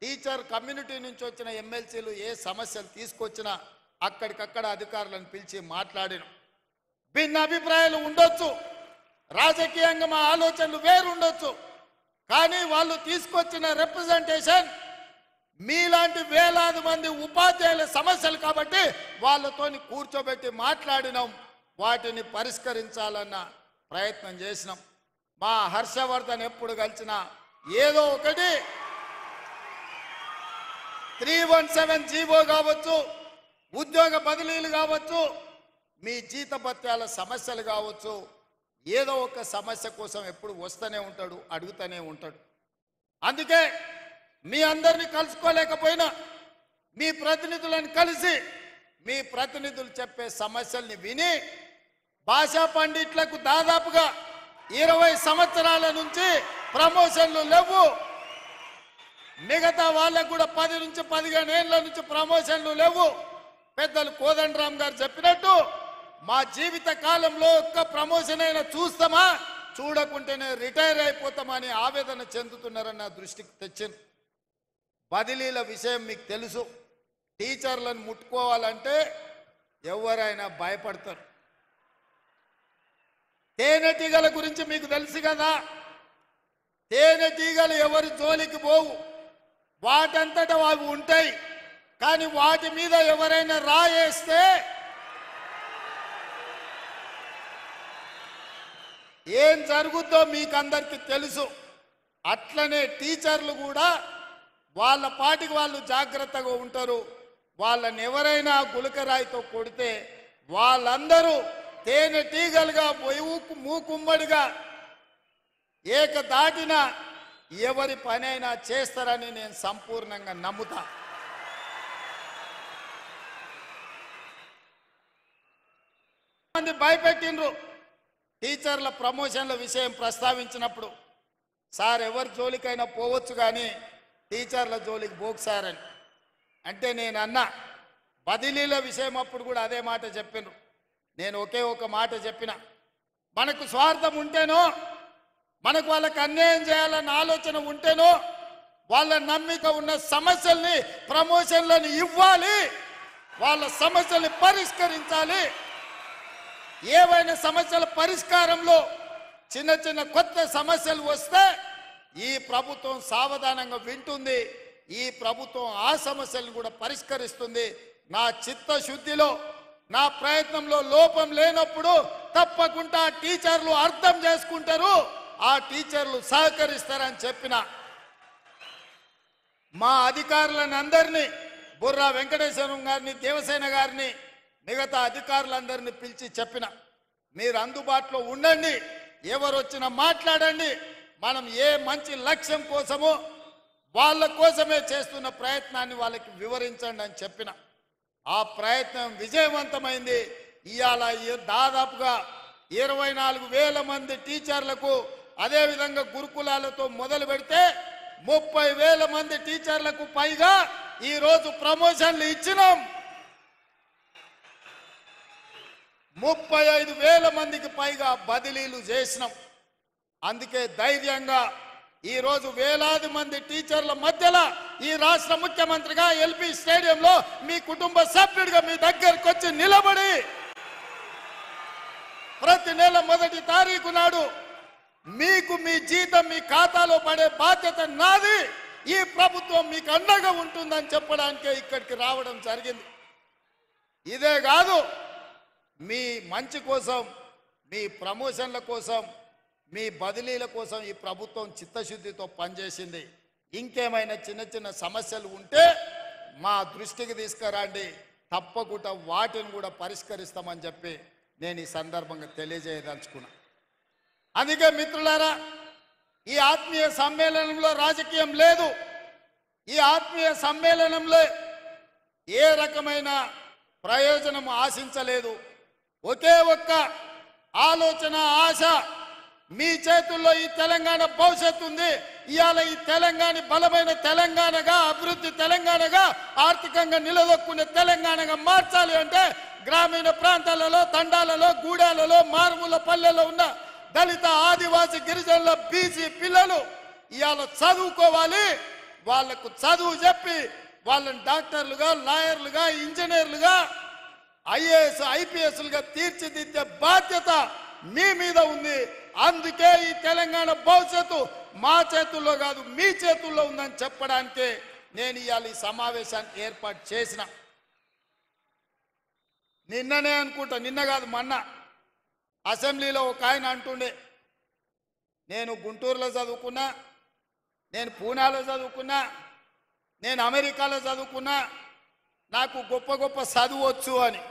టీచర్ కమ్యూనిటీ నుంచి వచ్చిన ఎమ్మెల్సీలు ఏ సమస్యలు తీసుకొచ్చినా అక్కడికక్కడ అధికారులను పిలిచి మాట్లాడిన. భిన్న అభిప్రాయాలు ఉండొచ్చు, రాజకీయంగా మా ఆలోచనలు వేరుండొచ్చు, కానీ వాళ్ళు తీసుకొచ్చిన రిప్రజెంటేషన్ మీలాంటి వేలాది మంది ఉపాధ్యాయుల సమస్యలు కాబట్టి వాళ్ళతోని కూర్చోబెట్టి మాట్లాడినాం, వాటిని పరిష్కరించాలన్న ప్రయత్నం చేసినాం. మా హర్షవర్ధన్ ఎప్పుడు కలిసినా ఏదో ఒకటి 317 జీవో కావచ్చు, ఉద్యోగ బదిలీలు కావచ్చు, మీ జీతభత్యాల సమస్యలు కావచ్చు, ఏదో ఒక సమస్య కోసం ఎప్పుడు వస్తూనే ఉంటాడు, అడుగుతూనే ఉంటాడు. అందుకే మీ అందరినీ కలుసుకోలేకపోయినా మీ ప్రతినిధులను కలిసి మీ ప్రతినిధులు చెప్పే సమస్యల్ని విని భాషా పండిట్లకు దాదాపుగా 20 సంవత్సరాల నుంచి ప్రమోషన్లు లేవు, మిగతా వాళ్ళకు కూడా 10 నుంచి 15 ఏళ్ల నుంచి ప్రమోషన్లు లేవు. పెద్దలు కోదండరామ్ గారు చెప్పినట్టు మా జీవిత కాలంలో ఒక్క ప్రమోషన్ అయినా చూస్తామా, చూడకుంటేనే రిటైర్ అయిపోతామని ఆవేదన చెందుతున్నారని నా దృష్టికి తెచ్చింది. బదిలీల విషయం మీకు తెలుసు, టీచర్లను ముట్టుకోవాలంటే ఎవరైనా భయపడతారు. తేనెటీగల గురించి మీకు తెలుసు కదా, తేనెటీగలు ఎవరి జోలికి పోవు, వాటంతటా అవి ఉంటాయి. కానీ వాటి మీద ఎవరైనా రాయేస్తే ఏం జరుగుద్దో మీకు అందరికీ తెలుసు. అట్లనే టీచర్లు కూడా వాళ్ళ పాటికి వాళ్ళు జాగ్రత్తగా ఉంటారు. వాళ్ళని ఎవరైనా గులకరాయితో కొడితే వాళ్ళందరూ తేనెటీగలుగా మూకుమ్మడిగా ఏకదాటిన ఎవరి పనైనా చేస్తారని నేను సంపూర్ణంగా నమ్ముతా. మంది భయపెట్టిండ్రు టీచర్ల ప్రమోషన్ల విషయం ప్రస్తావించినప్పుడు. సార్ ఎవరి జోలికైనా పోవచ్చు కానీ టీచర్ల జోలికి పోకు సార్ అని అంటే నేను అన్నా. బదిలీల విషయం అప్పుడు కూడా అదే మాట చెప్పినారు. నేను ఒకే ఒక మాట చెప్పిన, మనకు స్వార్థం ఉంటేనో, మనకు వాళ్ళకి అన్యాయం చేయాలన్న ఆలోచన ఉంటేనో, వాళ్ళ నమ్మిక ఉన్న సమస్యల్ని ప్రమోషన్లను ఇవ్వాలి, వాళ్ళ సమస్యల్ని పరిష్కరించాలి. ఏవైనా సమస్యల పరిష్కారంలో చిన్న చిన్న కొత్త సమస్యలు వస్తే ఈ ప్రభుత్వం సావధానంగా వింటుంది, ఈ ప్రభుత్వం ఆ సమస్యలను కూడా పరిష్కరిస్తుంది. నా చిత్తశుద్ధిలో నా ప్రయత్నంలో లోపం లేనప్పుడు తప్పకుండా టీచర్లు అర్థం చేసుకుంటారు, ఆ టీచర్లు సహకరిస్తారని చెప్పిన మా అధికారులను అందరినీ బుర్రా వెంకటేశ్వరం గారిని, దేవసేన గారిని, మిగతా అధికారులందరినీ పిలిచి చెప్పిన మీరు అందుబాటులో ఉండండి, ఎవరు వచ్చినా మాట్లాడండి, మనం ఏ మంచి లక్ష్యం కోసమో వాళ్ళ కోసమే చేస్తున్న ప్రయత్నాన్ని వాళ్ళకి వివరించండి అని చెప్పిన ఆ ప్రయత్నం విజయవంతమైంది. ఇవాళ దాదాపుగా 24,000 మంది టీచర్లకు, అదేవిధంగా గురుకులాలతో మొదలు పెడితే 30,000 మంది టీచర్లకు పైగా ఈరోజు ప్రమోషన్లు ఇచ్చినాం. 35,000 మందికి పైగా బదిలీలు చేసినాం. అందుకే ధైర్యంగా ఈరోజు వేలాది మంది టీచర్ల మధ్యలో ఈ రాష్ట్ర ముఖ్యమంత్రిగా ఎల్బీ స్టేడియంలో మీ కుటుంబ సభ్యుడిగా మీ దగ్గరకు వచ్చి నిలబడి ప్రతి నెల 1వ తారీఖు నాడు మీకు మీ జీతం మీ ఖాతాలో పడే బాధ్యత నాది, ఈ ప్రభుత్వం మీకు అండగా ఉంటుందని చెప్పడానికే ఇక్కడికి రావడం జరిగింది. ఇదే కాదు, మీ మంచి కోసం, మీ ప్రమోషన్ల కోసం, మీ బదిలీల కోసం ఈ ప్రభుత్వం చిత్తశుద్ధితో పనిచేసింది. ఇంకేమైనా చిన్న చిన్న సమస్యలు ఉంటే మా దృష్టికి తీసుకురండి, తప్పకుండా వాటిని కూడా పరిష్కరిస్తామని చెప్పి నేను ఈ సందర్భంగా తెలియజేయదలుచుకున్నా. అందుకే మిత్రులారా, ఈ ఆత్మీయ సమ్మేళనంలో రాజకీయం లేదు. ఈ ఆత్మీయ సమ్మేళనంలో ఏ రకమైన ప్రయోజనం ఆశించలేదు. ఒకే ఒక్క ఆలోచన, ఆశ, మీ చేతుల్లో ఈ తెలంగాణ భవిష్యత్తు ఉంది. ఇవాళ ఈ తెలంగాణ బలమైన తెలంగాణగా, అభివృద్ధి తెలంగాణగా, ఆర్థికంగా నిలదొక్కునే తెలంగాణగా మార్చాలి అంటే గ్రామీణ ప్రాంతాలలో, తండాలలో, గూడాలలో, మారుమూల పల్లెల్లో ఉన్న దళిత, ఆదివాసి, గిరిజనుల, బీసీ పిల్లలు ఇవాళ చదువుకోవాలి. వాళ్లకు చదువు చెప్పి వాళ్ళని డాక్టర్లుగా, లాయర్లుగా, ఇంజనీర్లుగా, ఐఏఎస్, ఐపీఎస్లుగా తీర్చిదిద్దే బాధ్యత మీ మీద ఉంది. అందుకే ఈ తెలంగాణ భవిష్యత్తు మా చేతుల్లో కాదు, మీ చేతుల్లో ఉందని చెప్పడానికే నేను ఇవాళ ఈ సమావేశాన్ని ఏర్పాటు చేసిన. నిన్ననే అనుకుంటా, నిన్న కాదు మొన్న అసెంబ్లీలో ఒక ఆయన అంటుండే, నేను గుంటూరులో చదువుకున్నా, నేను పూనాలో చదువుకున్నా, నేను అమెరికాలో చదువుకున్నా, నాకు గొప్ప గొప్ప చదువు వచ్చు అని.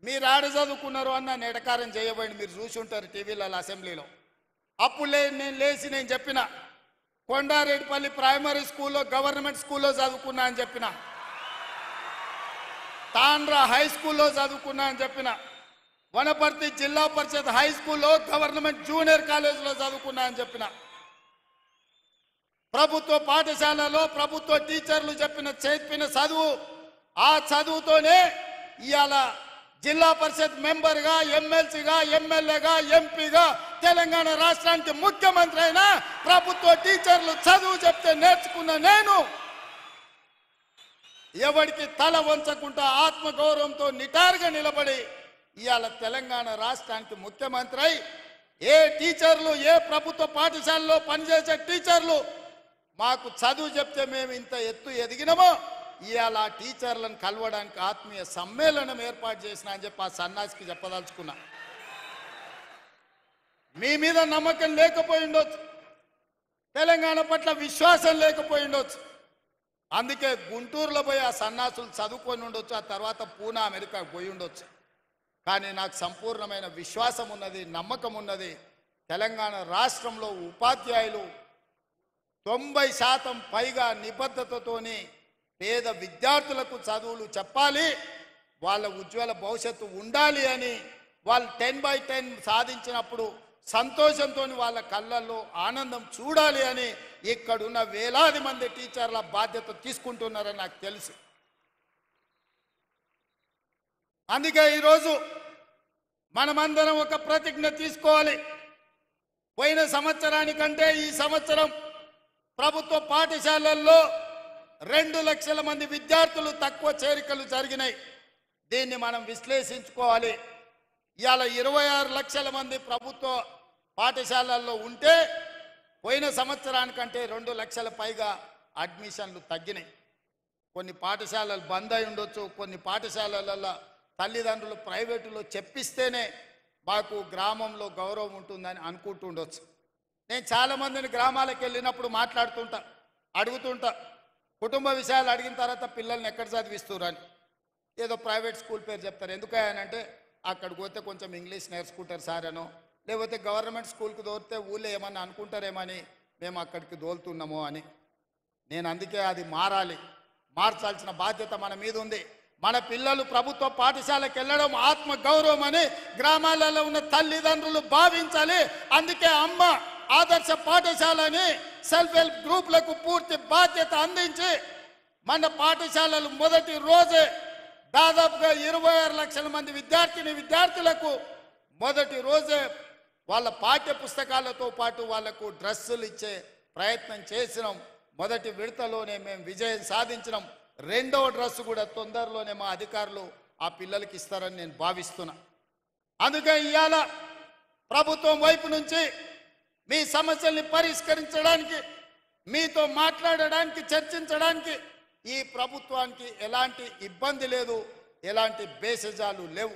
మీరు ఆడ చదువుకున్నారు అని నన్ను ఎడకారం చేయబడి మీరు చూసి ఉంటారు టీవీలలో, అసెంబ్లీలో. అప్పుడు నేను లేచి నేను చెప్పిన, కొండారెడ్డిపల్లి ప్రైమరీ స్కూల్లో, గవర్నమెంట్ స్కూల్లో చదువుకున్నా అని చెప్పిన, తాండ్రా హై స్కూల్లో చదువుకున్నా అని చెప్పిన, వనపర్తి జిల్లా పరిషత్ హై స్కూల్లో, గవర్నమెంట్ జూనియర్ కాలేజీలో చదువుకున్నా అని చెప్పిన, ప్రభుత్వ పాఠశాలలో ప్రభుత్వ టీచర్లు చెప్పిన చదువు, ఆ చదువుతోనే ఇవాళ జిల్లా పరిషత్ మెంబర్గా, ఎమ్మెల్సీగా, ఎమ్మెల్యేగా, ఎంపీగా, తెలంగాణ రాష్ట్రానికి ముఖ్యమంత్రి అయినా ప్రభుత్వ టీచర్లు చదువు చెప్తే నేర్చుకున్న నేను ఎవరికి తల వంచకుండా ఆత్మగౌరవంతో నిటారుగా నిలబడి ఇవాళ తెలంగాణ రాష్ట్రానికి ముఖ్యమంత్రి అయి ఏ టీచర్లు, ఏ ప్రభుత్వ పాఠశాలలో పనిచేసే టీచర్లు మాకు చదువు చెప్తే మేము ఇంత ఎత్తు ఎదిగినామో ఇవాళ టీచర్లను కలవడానికి ఆత్మీయ సమ్మేళనం ఏర్పాటు చేసిన అని చెప్పి ఆ సన్నాసికి చెప్పదలుచుకున్నా. మీ మీద నమ్మకం లేకపోయి ఉండొచ్చు, తెలంగాణ పట్ల విశ్వాసం లేకపోయి ఉండొచ్చు, అందుకే గుంటూరులో పోయి ఆ సన్నాసులు చదువుకొని ఉండొచ్చు, ఆ తర్వాత పూనా, అమెరికాకు పోయి ఉండొచ్చు. కానీ నాకు సంపూర్ణమైన విశ్వాసం ఉన్నది, నమ్మకం ఉన్నది. తెలంగాణ రాష్ట్రంలో ఉపాధ్యాయులు 90% పైగా నిబద్ధతతోని పేద విద్యార్థులకు చదువులు చెప్పాలి, వాళ్ళ ఉజ్వల భవిష్యత్తు ఉండాలి అని వాళ్ళు 10/10 సాధించినప్పుడు సంతోషంతో వాళ్ళ కళ్ళల్లో ఆనందం చూడాలి అని ఇక్కడున్న వేలాది మంది టీచర్ల బాధ్యత తీసుకుంటున్నారని నాకు తెలుసు. అందుకే ఈరోజు మనమందరం ఒక ప్రతిజ్ఞ తీసుకోవాలి. పోయిన సంవత్సరానికంటే ఈ సంవత్సరం ప్రభుత్వ పాఠశాలల్లో 2 లక్షల మంది విద్యార్థులు తక్కువ చేరికలు జరిగినాయి. దీన్ని మనం విశ్లేషించుకోవాలి. ఇవాళ 26 లక్షల మంది ప్రభుత్వ పాఠశాలల్లో ఉంటే పోయిన సంవత్సరానికంటే 2 లక్షల పైగా అడ్మిషన్లు తగ్గినాయి. కొన్ని పాఠశాలలు బంద్ అయి ఉండొచ్చు, కొన్ని పాఠశాలలలో తల్లిదండ్రులు ప్రైవేటులో చెప్పిస్తేనే మాకు గ్రామంలో గౌరవం ఉంటుందని అనుకుంటూ ఉండొచ్చు. నేను చాలామందిని గ్రామాలకు వెళ్ళినప్పుడు మాట్లాడుతుంటా, అడుగుతుంటా, కుటుంబ విషయాలు అడిగిన తర్వాత పిల్లల్ని ఎక్కడ చదివిస్తున్నారు అని. ఏదో ప్రైవేట్ స్కూల్ పేరు చెప్తారు. ఎందుకనంటే అక్కడికి పోతే కొంచెం ఇంగ్లీష్ నేర్చుకుంటారు సార్ అనో, లేకపోతే గవర్నమెంట్ స్కూల్కి దోరితే ఊళ్ళో ఏమన్నా అనుకుంటారేమని మేము అక్కడికి దోలుతున్నామో అని. నేను అందుకే అది మారాలి, మార్చాల్సిన బాధ్యత మన మీద ఉంది. మన పిల్లలు ప్రభుత్వ పాఠశాలకు వెళ్ళడం ఆత్మ గౌరవం అని గ్రామాలలో ఉన్న తల్లిదండ్రులు భావించాలి. అందుకే అమ్మ ఆదర్శ పాఠశాలని సెల్ఫ్ హెల్ప్ గ్రూపులకు పూర్తి బాధ్యత అందించి మన పాఠశాలలు మొదటి రోజే దాదాపుగా 26 లక్షల మంది విద్యార్థులకు మొదటి రోజే వాళ్ళ పాఠ్య పుస్తకాలతో పాటు వాళ్లకు డ్రెస్సులు ఇచ్చే ప్రయత్నం చేసినాం. మొదటి విడతలోనే మేము విజయం సాధించినాం. రెండవ డ్రెస్ కూడా తొందరలోనే మా అధికారులు ఆ పిల్లలకి ఇస్తారని నేను భావిస్తున్నా. అందుకే ఇవాళ ప్రభుత్వం వైపు నుంచి మీ సమస్యల్ని పరిష్కరించడానికి, మీతో మాట్లాడడానికి, చర్చించడానికి ఈ ప్రభుత్వానికి ఎలాంటి ఇబ్బంది లేదు, ఎలాంటి బేసజాలు లేవు.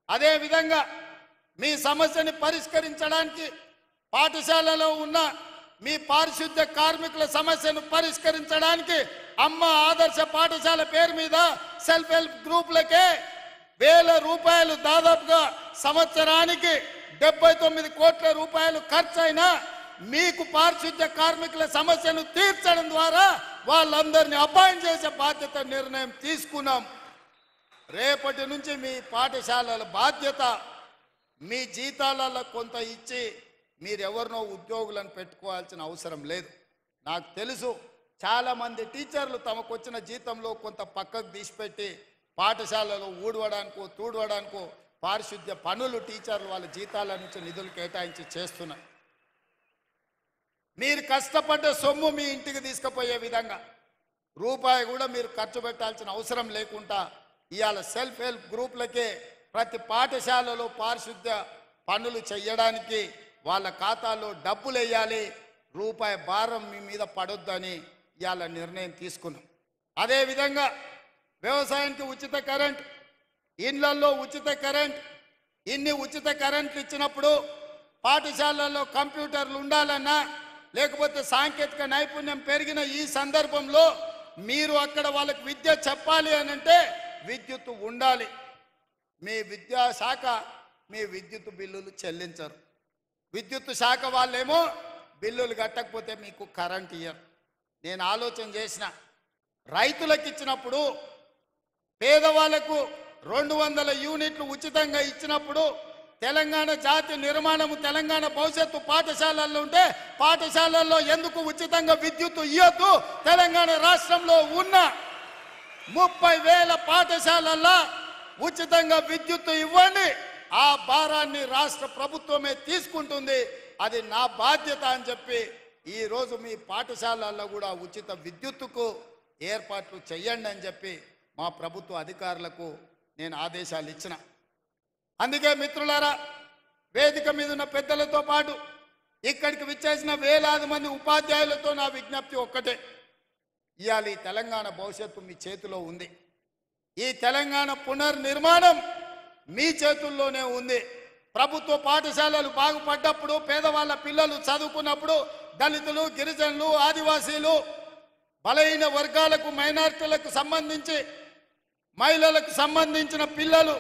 అదేవిధంగా మీ సమస్యని పరిష్కరించడానికి పాఠశాలలో ఉన్న మీ పారిశుద్ధ్య కార్మికుల సమస్యను పరిష్కరించడానికి అమ్మ ఆదర్శ పాఠశాల పేరు మీద సెల్ఫ్ హెల్ప్ గ్రూపులకే 1000 రూపాయలు, దాదాపుగా సంవత్సరానికి 79 కోట్ల రూపాయలు ఖర్చు అయినా మీకు పారిశుద్ధ్య కార్మికుల సమస్యను తీర్చడం ద్వారా వాళ్ళందరినీ అపాయింట్ చేసే బాధ్యత నిర్ణయం తీసుకున్నాం. రేపటి నుంచి మీ పాఠశాలల బాధ్యత మీ జీతాలలో కొంత ఇచ్చి మీరెవరినో ఉద్యోగులను పెట్టుకోవాల్సిన అవసరం లేదు. నాకు తెలుసు చాలామంది టీచర్లు తమకు వచ్చిన జీతంలో కొంత పక్కకు తీసిపెట్టి పాఠశాలలో ఊడవడానికో తూడవడానికో పారిశుద్ధ్య పనులు టీచర్లు వాళ్ళ జీతాల నుంచి నిధులు కేటాయించి చేస్తున్నారు. మీరు కష్టపడ్డ సొమ్ము మీ ఇంటికి తీసుకుపోయే విధంగా రూపాయి కూడా మీరు ఖర్చు పెట్టాల్సిన అవసరం లేకుండా ఇవాళ సెల్ఫ్ హెల్ప్ గ్రూపులకే ప్రతి పాఠశాలలో పారిశుద్ధ్య పనులు చేయడానికి వాళ్ళ ఖాతాలో డబ్బులు వేయాలి, రూపాయి భారం మీ మీద పడొద్దని ఇవాళ నిర్ణయం తీసుకున్నాం. అదేవిధంగా వ్యవసాయానికి ఉచిత కరెంట్, ఇళ్లలో ఉచిత కరెంట్, ఇన్ని ఉచిత కరెంట్లు ఇచ్చినప్పుడు పాఠశాలల్లో కంప్యూటర్లు ఉండాలన్నా లేకపోతే సాంకేతిక నైపుణ్యం పెరిగిన ఈ సందర్భంలో మీరు అక్కడ వాళ్ళకి విద్య చెప్పాలి అని అంటే విద్యుత్ ఉండాలి. మీ విద్యాశాఖ మీ విద్యుత్ బిల్లులు చెల్లించరు. విద్యుత్ శాఖ వాళ్ళేమో బిల్లులు కట్టకపోతే మీకు కరెంట్ ఇయ్యరు. నేను ఆలోచన చేసిన, రైతులకు ఇచ్చినప్పుడు పేదవాళ్లకు 200 యూనిట్లు ఉచితంగా ఇచ్చినప్పుడు తెలంగాణ జాతి నిర్మాణము, తెలంగాణ భవిష్యత్తు పాఠశాలల్లో ఉంటే పాఠశాలల్లో ఎందుకు ఉచితంగా విద్యుత్ ఇవ్వద్దు? తెలంగాణ రాష్ట్రంలో ఉన్న 30,000 పాఠశాలల్లో ఉచితంగా విద్యుత్ ఇవ్వండి. ఆ భారాన్ని రాష్ట్ర ప్రభుత్వమే తీసుకుంటుంది. అది నా బాధ్యత అని చెప్పి ఈరోజు మీ పాఠశాలల్లో కూడా ఉచిత విద్యుత్తుకు ఏర్పాట్లు చేయండి అని చెప్పి మా ప్రభుత్వ అధికారులకు నేను ఆదేశాలు ఇచ్చిన. అందుకే మిత్రులారా, వేదిక మీద ఉన్న పెద్దలతో పాటు ఇక్కడికి విచ్చేసిన వేలాది మంది ఉపాధ్యాయులతో నా విజ్ఞప్తి ఒక్కటే, ఇవాళ ఈ తెలంగాణ భవిష్యత్తు మీ చేతిలో ఉంది. ఈ తెలంగాణ పునర్నిర్మాణం మీ చేతుల్లోనే ఉంది. ప్రభుత్వ పాఠశాలలు బాగుపడ్డప్పుడు, పేదవాళ్ళ పిల్లలు చదువుకున్నప్పుడు, దళితులు, గిరిజనులు, ఆదివాసీలు, బలహీన వర్గాలకు, మైనారిటీలకు సంబంధించి మహిళలకు సంబంధించిన పిల్లలు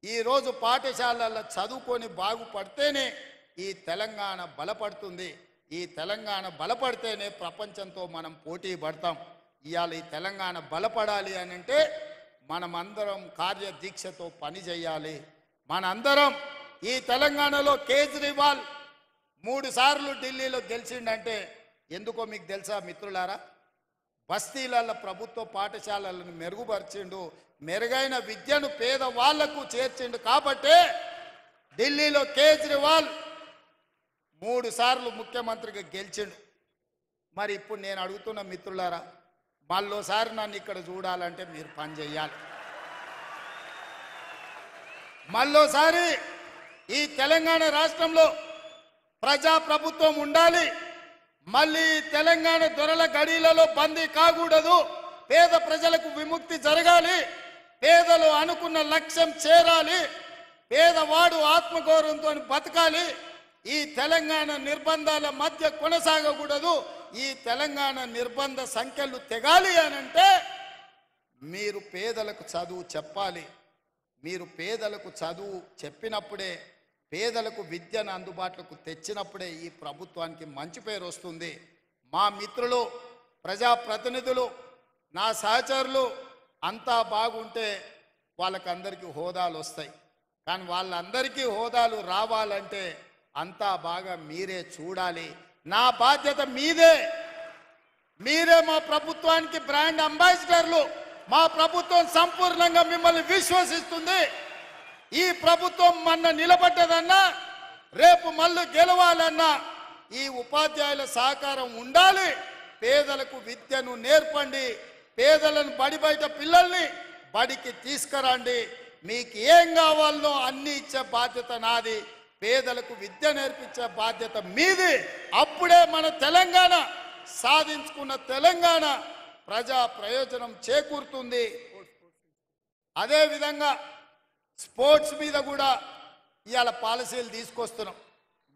ఈరోజు పాఠశాలల్లో చదువుకొని బాగుపడితేనే ఈ తెలంగాణ బలపడుతుంది. ఈ తెలంగాణ బలపడితేనే ప్రపంచంతో మనం పోటీ పడతాం. ఇవాళ ఈ తెలంగాణ బలపడాలి అని అంటే మనమందరం కార్యదీక్షతో పని చేయాలి. మనందరం ఈ తెలంగాణలో కేజ్రీవాల్ 3 సార్లు ఢిల్లీలో గెలిచిండంటే ఎందుకో మీకు తెలుసా మిత్రులారా? బస్తీలలో ప్రభుత్వ పాఠశాలలను మెరుగుపరిచిండు, మెరుగైన విద్యను పేదవాళ్లకు చేర్చిండు. కాబట్టే ఢిల్లీలో కేజ్రీవాల్ 3 సార్లు ముఖ్యమంత్రిగా గెలిచిండు. మరి ఇప్పుడు నేను అడుగుతున్న మిత్రులారా, మళ్ళోసారి నన్ను ఇక్కడ చూడాలంటే మీరు పని చేయాలి. మళ్ళోసారి ఈ తెలంగాణ రాష్ట్రంలో ప్రజాప్రభుత్వం ఉండాలి. మళ్ళీ తెలంగాణ దొరల గడిలలో బందీ కాకూడదు. పేద ప్రజలకు విముక్తి జరగాలి, పేదలు అనుకున్న లక్ష్యం చేరాలి, పేదవాడు ఆత్మగౌరవంతో బతకాలి. ఈ తెలంగాణ నిర్బంధాల మధ్య కొనసాగకూడదు. ఈ తెలంగాణ నిర్బంధ సంఖ్యలు తెగాలి అనంటే మీరు పేదలకు చదువు చెప్పాలి. మీరు పేదలకు చదువు చెప్పినప్పుడే, పేదలకు విద్యను అందుబాటులోకి తెచ్చినప్పుడే ఈ ప్రభుత్వానికి మంచి పేరు వస్తుంది. మా మిత్రులు, ప్రజాప్రతినిధులు, నా సహచరులు అంతా బాగుంటే వాళ్ళకందరికీ హోదాలు వస్తాయి. కానీ వాళ్ళందరికీ హోదాలు రావాలంటే అంతా బాగా మీరే చూడాలి. నా బాధ్యత మీదే. మీరే మా ప్రభుత్వానికి బ్రాండ్ అంబాసిడర్లు. మా ప్రభుత్వం సంపూర్ణంగా మిమ్మల్ని విశ్వసిస్తుంది. ఈ ప్రభుత్వం మొన్న నిలబడ్డదన్నా, రేపు మళ్ళీ గెలవాలన్నా ఈ ఉపాధ్యాయుల సహకారం ఉండాలి. పేదలకు విద్యను నేర్పండి, పేదలను బడి బయట పిల్లల్ని బడికి తీసుకురండి. మీకు ఏం కావాలనో అన్ని ఇచ్చే బాధ్యత నాది. పేదలకు విద్య నేర్పించే బాధ్యత మీది. అప్పుడే మన తెలంగాణ సాధించుకున్న తెలంగాణ ప్రజా ప్రయోజనం చేకూరుతుంది. అదేవిధంగా స్పోర్ట్స్ మీద కూడా ఇవాళ పాలసీలు తీసుకొస్తున్నాం.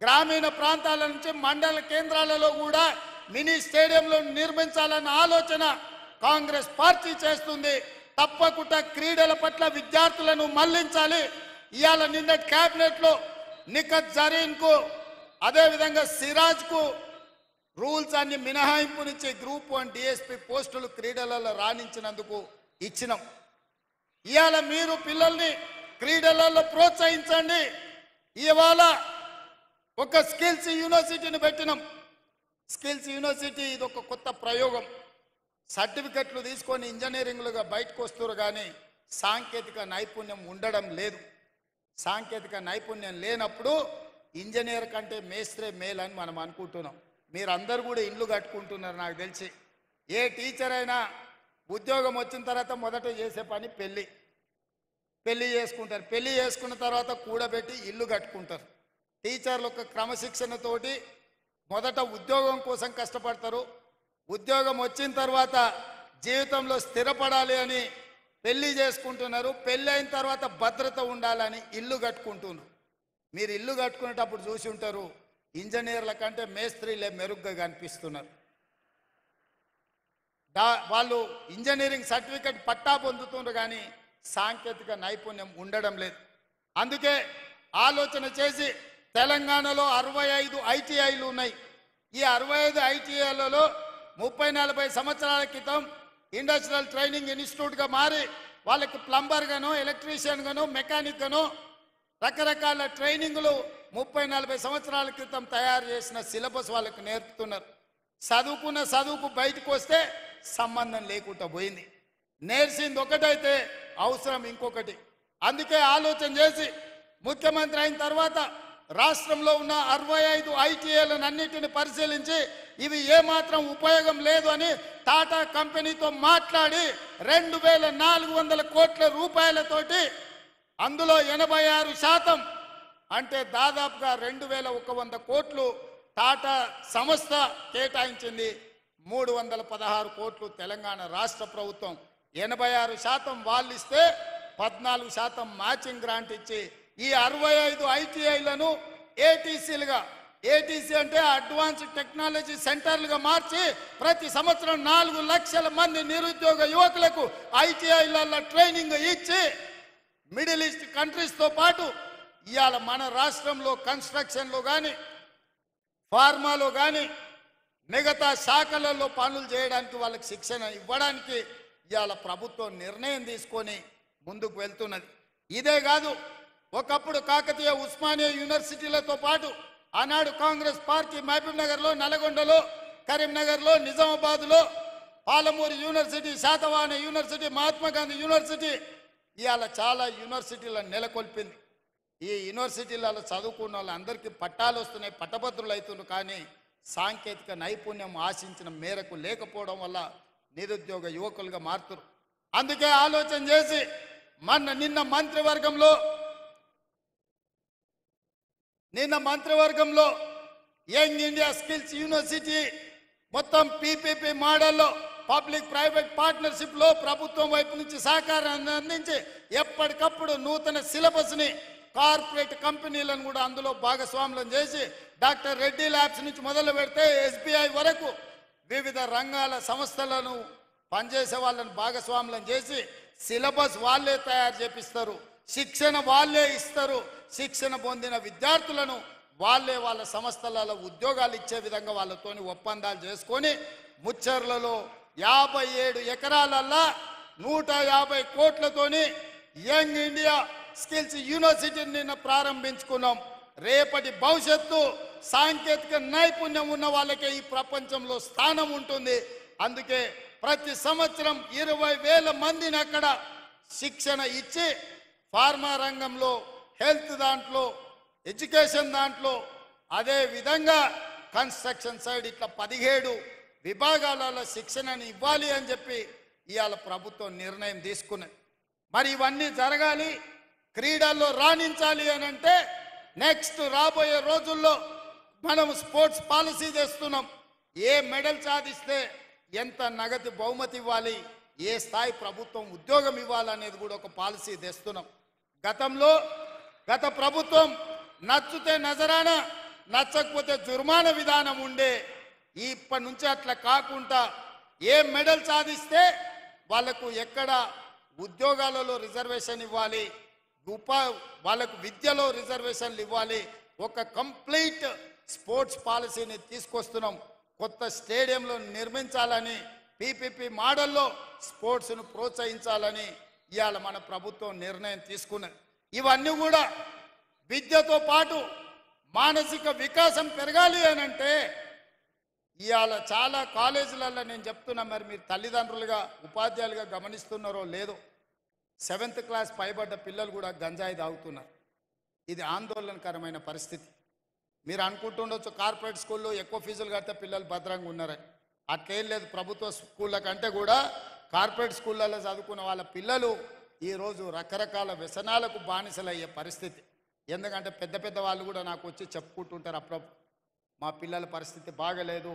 గ్రామీణ ప్రాంతాల నుంచి మండల కేంద్రాలలో కూడా మినీ స్టేడియంలు నిర్మించాలన్న ఆలోచన కాంగ్రెస్ పార్టీ చేస్తుంది. తప్పకుండా క్రీడల పట్ల విద్యార్థులను మళ్లించాలి. ఇవాళ నిన్న క్యాబినెట్లో నిఖత్ జరీన్కు, అదేవిధంగా సిరాజ్కు రూల్స్ అన్ని మినహాయింపునిచ్చి గ్రూప్ 1 డిఎస్పీ పోస్టులు క్రీడలలో రాణించినందుకు ఇచ్చినాం. ఇవాళ మీరు పిల్లల్ని క్రీడలలో ప్రోత్సహించండి. ఇవాళ ఒక స్కిల్స్ యూనివర్సిటీని పెట్టినాం. స్కిల్స్ యూనివర్సిటీ ఇది ఒక కొత్త ప్రయోగం. సర్టిఫికెట్లు తీసుకొని ఇంజనీరింగ్లుగా బయటకు వస్తారు, కానీ సాంకేతిక నైపుణ్యం ఉండడం లేదు. సాంకేతిక నైపుణ్యం లేనప్పుడు ఇంజనీర్ కంటే మేస్త్రే మేల్ అని మనం అనుకుంటున్నాం. మీరందరూ కూడా ఇండ్లు కట్టుకుంటున్నారు. నాకు తెలిసి ఏ టీచర్ అయినా ఉద్యోగం వచ్చిన తర్వాత మొదట చేసే పని పెళ్లి చేసుకుంటారు. పెళ్లి చేసుకున్న తర్వాత కూడబెట్టి ఇల్లు కట్టుకుంటారు. టీచర్లు ఒక క్రమశిక్షణతోటి మొదట ఉద్యోగం కోసం కష్టపడతారు. ఉద్యోగం వచ్చిన తర్వాత జీవితంలో స్థిరపడాలి అని పెళ్లి చేసుకుంటున్నారు. పెళ్ళి అయిన తర్వాత భద్రత ఉండాలని ఇల్లు కట్టుకుంటున్నారు. మీరు ఇల్లు కట్టుకునేటప్పుడు చూసి ఉంటారు, ఇంజనీర్ల కంటే మేస్త్రీలే మెరుగ్గా కనిపిస్తున్నారు. వాళ్ళు ఇంజనీరింగ్ సర్టిఫికెట్ పట్టా పొందుతున్నారు, కానీ సాంకేతిక నైపుణ్యం ఉండడం లేదు. అందుకే ఆలోచన చేసి తెలంగాణలో 65 ఐటీఐలు ఉన్నాయి. ఈ 65 ఐటీఐలలో 30-40 సంవత్సరాల క్రితం ఇండస్ట్రియల్ ట్రైనింగ్ ఇన్స్టిట్యూట్గా మారి వాళ్ళకి ప్లంబర్ గానో, ఎలక్ట్రీషియన్ గానో, మెకానిక్ గానో రకరకాల ట్రైనింగ్లు 30-40 సంవత్సరాల క్రితం తయారు చేసిన సిలబస్ వాళ్ళకి నేర్పుతున్నారు. చదువుకున్న చదువుకు బయటకు వస్తే సంబంధం లేకుండా పోయింది. నేర్చింది ఒకటైతే అవసరం ఇంకొకటి. అందుకే ఆలోచన చేసి ముఖ్యమంత్రి అయిన తర్వాత రాష్ట్రంలో ఉన్న 65 ఐటీఐలను అన్నిటిని పరిశీలించి ఇవి ఏమాత్రం ఉపయోగం లేదు అని టాటా కంపెనీతో మాట్లాడి 2400 కోట్ల రూపాయలతోటి అందులో 86% అంటే దాదాపుగా 2100 కోట్లు టాటా సంస్థ కేటాయించింది. 316 కోట్లు తెలంగాణ రాష్ట్ర ప్రభుత్వం, 86% వాళ్ళు ఇస్తే 14% మ్యాచింగ్ గ్రాంట్ ఇచ్చి ఈ 65 ఐటీఐలను ఏటీసీలుగా, ఏటీసీ అంటే అడ్వాన్స్డ్ టెక్నాలజీ సెంటర్లుగా మార్చి ప్రతి సంవత్సరం 4 లక్షల మంది నిరుద్యోగ యువకులకు ఐటీఐలలో ట్రైనింగ్ ఇచ్చి మిడిల్ ఈస్ట్ కంట్రీస్తో పాటు ఇవాళ మన రాష్ట్రంలో కన్స్ట్రక్షన్లో కానీ, ఫార్మాలో కానీ, మిగతా శాఖలలో పనులు చేయడానికి వాళ్ళకి శిక్షణ ఇవ్వడానికి ఇవాళ ప్రభుత్వం నిర్ణయం తీసుకొని ముందుకు వెళ్తున్నది. ఇదే కాదు, ఒకప్పుడు కాకతీయ ఉస్మానియా యూనివర్సిటీలతో పాటు ఆనాడు కాంగ్రెస్ పార్టీ మహబూబ్ నగర్లో, నల్గొండలో, కరీంనగర్లో, నిజామాబాద్లో, Palamuru university, Satavahana university, Mahatma Gandhi university ఇవాళ చాలా యూనివర్సిటీలను నెలకొల్పింది. ఈ యూనివర్సిటీలలో చదువుకున్న వాళ్ళందరికీ పట్టాలు వస్తున్నాయి, పట్టభద్రులు అవుతున్నారు. కానీ సాంకేతిక నైపుణ్యం ఆశించిన మేరకు లేకపోవడం వల్ల నిరుద్యోగ యువకులుగా మారుతున్నారు. అందుకే ఆలోచన చేసి నిన్న మంత్రివర్గంలో యంగ్ ఇండియా స్కిల్స్ యూనివర్సిటీ మొత్తం పీపీపీ మోడల్లో పబ్లిక్ ప్రైవేట్ పార్ట్నర్షిప్లో ప్రభుత్వం వైపు నుంచి సహకారాన్ని అందించి ఎప్పటికప్పుడు నూతన సిలబస్ని కార్పొరేట్ కంపెనీలను కూడా అందులో భాగస్వాములను చేసి డాక్టర్ రెడ్డి ల్యాబ్స్ నుంచి మొదలు పెడితే SBI వరకు వివిధ రంగాల సంస్థలను పనిచేసే వాళ్ళని భాగస్వాములను చేసి సిలబస్ వాళ్ళే తయారు చేపిస్తారు, శిక్షణ వాళ్ళే ఇస్తారు, శిక్షణ పొందిన విద్యార్థులను వాళ్ళే వాళ్ళ సంస్థలలో ఉద్యోగాలు ఇచ్చే విధంగా వాళ్ళతోని ఒప్పందాలు చేసుకొని ముచ్చర్లలో 57 ఎకరాలల్లా 150 కోట్లతోని యంగ్ ఇండియా స్కిల్స్ యూనివర్సిటీని నిన్న ప్రారంభించుకున్నాం. రేపటి భవిష్యత్తు సాంకేతిక నైపుణ్యం ఉన్న వాళ్ళకే ఈ ప్రపంచంలో స్థానం ఉంటుంది. అందుకే ప్రతి సంవత్సరం 20,000 మందిని అక్కడ శిక్షణ ఇచ్చి ఫార్మా రంగంలో, హెల్త్ దాంట్లో, ఎడ్యుకేషన్ దాంట్లో, అదే విధంగా కన్స్ట్రక్షన్ సైడ్ ఇట్లా 17 విభాగాలలో శిక్షణని ఇవ్వాలి అని చెప్పి ఇవాళ ప్రభుత్వం నిర్ణయం తీసుకున్నది. మరి ఇవన్నీ జరగాలి, క్రీడల్లో రాణించాలి అని అంటే నెక్స్ట్ రాబోయే రోజుల్లో మనం స్పోర్ట్స్ పాలసీ చేస్తున్నాం. ఏ మెడల్ సాధిస్తే ఎంత నగదు బహుమతి ఇవ్వాలి, ఏ స్థాయి ప్రభుత్వం ఉద్యోగం ఇవ్వాలనేది కూడా ఒక పాలసీ తెస్తున్నాం. గత ప్రభుత్వం నచ్చితే నజరానా, నచ్చకపోతే జుర్మానా విధానం ఉండే. ఇప్పటి నుంచి అట్లా కాకుండా ఏ మెడల్ సాధిస్తే వాళ్ళకు ఎక్కడ ఉద్యోగాలలో రిజర్వేషన్ ఇవ్వాలి, వాళ్ళకు విద్యలో రిజర్వేషన్లు ఇవ్వాలి. ఒక కంప్లీట్ స్పోర్ట్స్ పాలసీని తీసుకొస్తున్నాం. కొత్త స్టేడియంలో నిర్మించాలని, PPP మోడల్లో స్పోర్ట్స్ను ప్రోత్సహించాలని ఇవాళ మన ప్రభుత్వం నిర్ణయం తీసుకున్నది. ఇవన్నీ కూడా విద్యతో పాటు మానసిక వికాసం పెరగాలి అని అంటే ఇవాళ చాలా కాలేజీలలో నేను చెప్తున్నా, మరి మీరు తల్లిదండ్రులుగా ఉపాధ్యాయులుగా గమనిస్తున్నారో లేదో, 7th క్లాస్ పైబడ్డ పిల్లలు కూడా గంజాయి తాగుతున్నారు. ఇది ఆందోళనకరమైన పరిస్థితి. మీరు అనుకుంటుండొచ్చు కార్పొరేట్ స్కూల్లో ఎక్కువ ఫీజులు కడితే పిల్లలు భద్రంగా ఉన్నారని. అట్లేం లేదు. ప్రభుత్వ స్కూళ్ళ కంటే కూడా కార్పొరేట్ స్కూళ్ళలో చదువుకున్న వాళ్ళ పిల్లలు ఈరోజు రకరకాల వ్యసనాలకు బానిసలయ్యే పరిస్థితి. ఎందుకంటే పెద్ద పెద్ద వాళ్ళు కూడా నాకు వచ్చి చెప్పుకుంటుంటారు అప్పుడప్పుడు, మా పిల్లల పరిస్థితి బాగలేదు,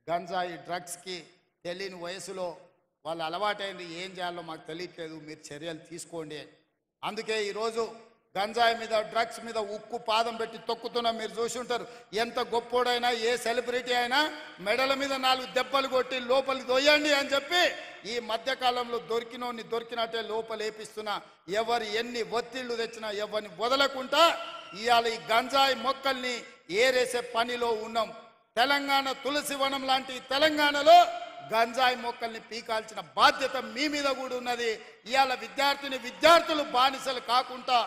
గంజాయి డ్రగ్స్కి తెలియని వయసులో వాళ్ళు అలవాటైంది, ఏం చేయాలో మాకు తెలియట్లేదు, మీరు చర్యలు తీసుకోండి అని. అందుకే ఈరోజు గంజాయి మీద, డ్రగ్స్ మీద ఉక్కు పాదం పెట్టి తొక్కుతున్నా. మీరు చూసి ఉంటారు, ఎంత గొప్పోడైనా ఏ సెలబ్రిటీ అయినా మెడల మీద 4 దెబ్బలు కొట్టి లోపలికి దొయ్యండి అని చెప్పి ఈ మధ్యకాలంలో దొరికినోని దొరికినట్టే లోపలేపిస్తున్నా. ఎవరు ఎన్ని ఒత్తిళ్లు తెచ్చినా ఎవరిని వదలకుండా ఇవాళ ఈ గంజాయి మొక్కల్ని ఏరేసే పనిలో ఉన్నాం. తెలంగాణ తులసివనం లాంటి తెలంగాణలో గంజాయి మొక్కల్ని పీకాల్సిన బాధ్యత మీ మీద కూడా ఉన్నది. ఇవాళ విద్యార్థులు బానిసలు కాకుండా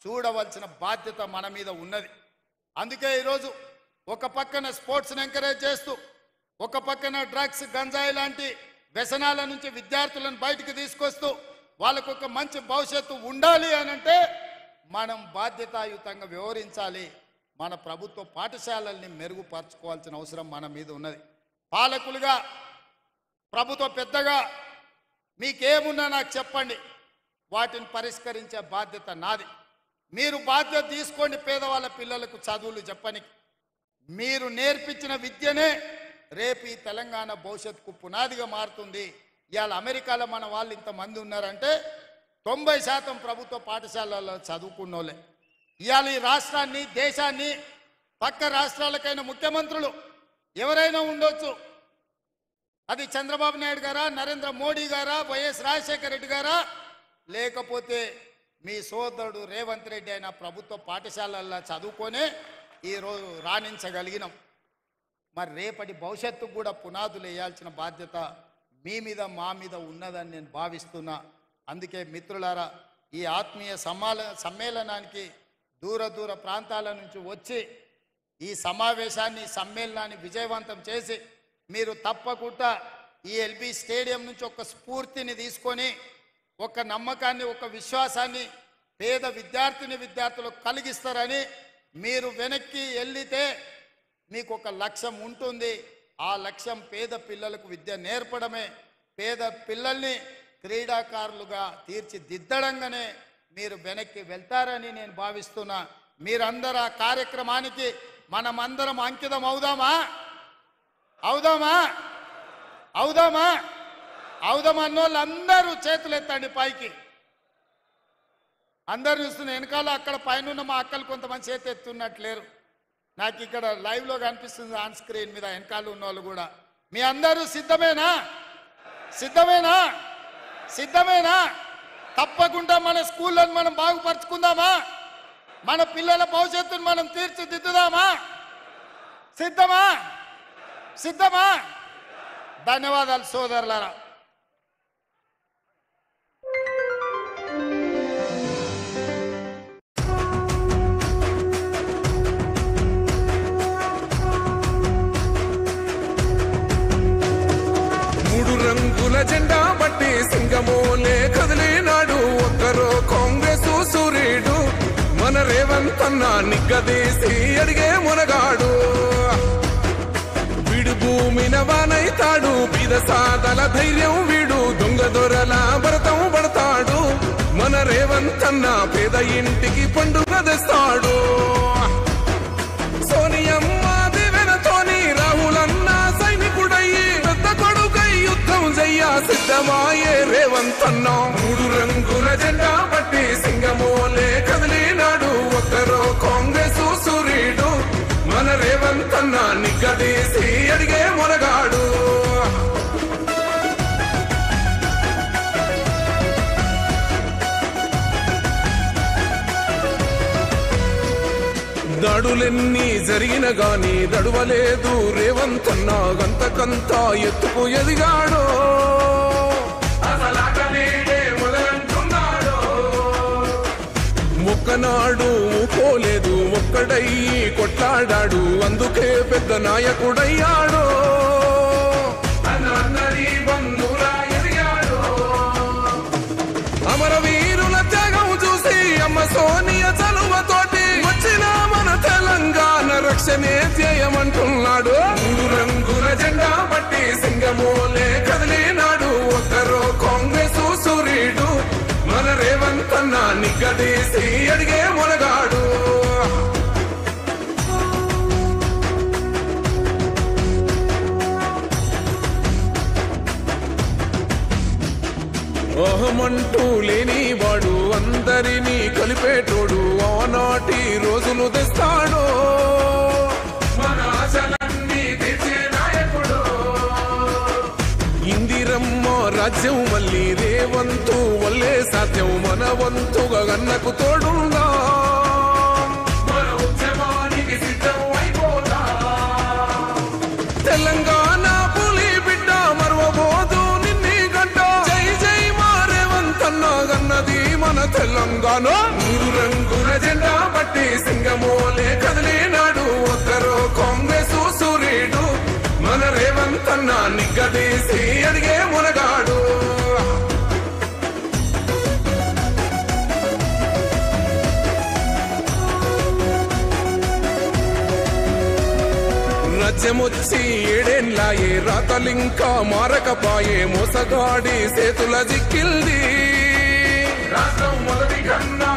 చూడవలసిన బాధ్యత మన మీద ఉన్నది. అందుకే ఈరోజు ఒక పక్కన స్పోర్ట్స్ని ఎంకరేజ్ చేస్తూ, ఒక పక్కన డ్రగ్స్, గంజాయి లాంటి వ్యసనాల నుంచి విద్యార్థులను బయటికి తీసుకొస్తూ వాళ్ళకు ఒక మంచి భవిష్యత్తు ఉండాలి అని అంటే మనం బాధ్యతాయుతంగా వ్యవహరించాలి. మన ప్రభుత్వ పాఠశాలల్ని మెరుగుపరచుకోవాల్సిన అవసరం మన మీద ఉన్నది. పాలకులుగా, ప్రభుత్వ పెద్దగా మీకేమున్నా నాకు చెప్పండి, వాటిని పరిష్కరించే బాధ్యత నాది. మీరు బాధ్యత తీసుకోండి. పేదవాళ్ళ పిల్లలకు చదువులు చెప్పని మీరు నేర్పించిన విద్యనే రేపు ఈ తెలంగాణ భవిష్యత్తుకు పునాదిగా మారుతుంది. ఇవాళ అమెరికాలో మన వాళ్ళు ఇంతమంది ఉన్నారంటే 90% ప్రభుత్వ పాఠశాలల్లో చదువుకున్నోళ్ళే. ఇవాళ ఈ రాష్ట్రాన్ని, దేశాన్ని, పక్క రాష్ట్రాలకైన ముఖ్యమంత్రులు ఎవరైనా ఉండొచ్చు. అది చంద్రబాబు నాయుడు గారా, నరేంద్ర మోడీ గారా, వైఎస్ రాజశేఖర రెడ్డి గారా, లేకపోతే మీ సోదరుడు రేవంత్ రెడ్డి అయిన ప్రభుత్వ పాఠశాలల్లో చదువుకొనే ఈరోజు రాణించగలిగినాం. మరి రేపటి భవిష్యత్తుకు కూడా పునాదులు వేయాల్సిన బాధ్యత మీ మీద, మా మీద ఉన్నదని నేను భావిస్తున్నా. అందుకే మిత్రులారా, ఈ ఆత్మీయ సమ్మేళనానికి దూర ప్రాంతాల నుంచి వచ్చి ఈ సమావేశాన్ని, సమ్మేళనాన్ని విజయవంతం చేసి మీరు తప్పకుండా ఈ ఎల్బీ స్టేడియం నుంచి ఒక స్ఫూర్తిని తీసుకొని, ఒక నమ్మకాన్ని, ఒక విశ్వాసాన్ని పేద విద్యార్థులకు కలిగిస్తారని, మీరు వెనక్కి వెళ్ళితే మీకు ఒక లక్ష్యం ఉంటుంది. ఆ లక్ష్యం పేద పిల్లలకు విద్య నేర్పడమే. పేద పిల్లల్ని క్రీడాకారులుగా తీర్చిదిద్దడంగానే మీరు వెనక్కి వెళ్తారని నేను భావిస్తున్నా. మీరందరూ ఆ కార్యక్రమానికి మనమందరం అంకితం అవుదామా? అవుదమన్నోళ్ళు అందరూ చేతులు ఎత్తండి పైకి. అందరు చూస్తున్న వెనకాల అక్కడ పైన మా అక్కలు కొంతమంది చేతి ఎత్తున్నట్లేరు. నాకు ఇక్కడ లైవ్లో కనిపిస్తుంది ఆన్ స్క్రీన్ మీద వెనకాల ఉన్న వాళ్ళు కూడా. మీ అందరూ సిద్ధమేనా? సిద్ధమేనా? సిద్ధమేనా? తప్పకుండా మన స్కూళ్ళను మనం బాగుపరుచుకుందామా? మన పిల్లల భవిష్యత్తును మనం తీర్చిదిద్దుదామా? సిద్ధమా? సిద్ధమా? ధన్యవాదాలు సోదరులారా. జెండా బట్టి సింగమోలే కదిలినాడు ఒక్కరో కాంగ్రెస్ సూర్యుడు మన రేవంత్ అన్న నిగ్గదీసి అడిగే మునగాడు. వీడు భూమిన వానైతాడు బీద సాదల ధైర్యం వీడు దొంగ దొరల భరతం పడతాడు. మన రేవంత్ అన్న పేద ఇంటికి పండుగ తెస్తాడు. సోనియమ్మ దివెనతోని రాహులన్న సైనికుడయ్యి పెద్ద కొడుకై యుద్ధం చెయ్య సిద్ధమాయే రేవంత్ అన్న. 3 రంగుల జెండా బట్టి సింగమోలే కదిలినాడు ఒక్కరో కాంగ్రెస్ సూర్యుడు మన రేవంత్ అన్న నిగ్గదీసి అడిగే మునగాడు. దాడులెన్ని జరిగిన గాని దడువలేదు రేవంత్ అన్న గంతకంతా ఎత్తుకు ఎదిగాడు. ఒక్కనాడు పోలేదు ఒక్కడయ్యి కొట్లాడాడు అందుకే పెద్ద నాయకుడయ్యాడు. అమరవీరుల త్యాగం చూసి అమ్మ సోనియ చలువతోటి వచ్చిన మన తెలంగాణ రక్షణే ధ్యేయమంటున్నాడు. 3 రంగుల జెండా బట్టి సింగమోలే కదిలినాడు ఒక్కరో కాంగ్రెస్ సూర్యుడు మన రేవంత్ అన్న నిగ్గదీసి అడిగే మునగాడు. అహమంటూ లేనివాడు అందరినీ కలిపేటోడు ఆనాటి రోజులు తెస్తాడు. మన ఆశలన్నీ తెచ్చే నాయకుడు. ఇందిరమ్మ రాజ్యం మళ్ళీ రేవంతు వల్లే సాధ్యం మన వంతుగా గన్నకు తోడుందా. మన ఉద్యమానికి సిద్ధం అయిపోతా. తెలంగాణ పులి బిడ్డ మరవబోదు నిన్ని గంట. జై జై మా రేవంత్ అన్న గన్నది మన తెలంగాణ. 3 రంగుల జెండా బట్టి సింగమోలే కదిలినాడు ఒక్కరో కాంగ్రెస్ సూర్యుడు మన రేవంత్ అన్న నిగ్గదీసి అడిగే మునగాడు. రాజ్యమొచ్చి 7 ఏళ్లాయే రాతలింకా మారకపాయే మోసగాడి చేతుల జిక్కిల్ది. రాష్ట్రం మొదటి కన్నా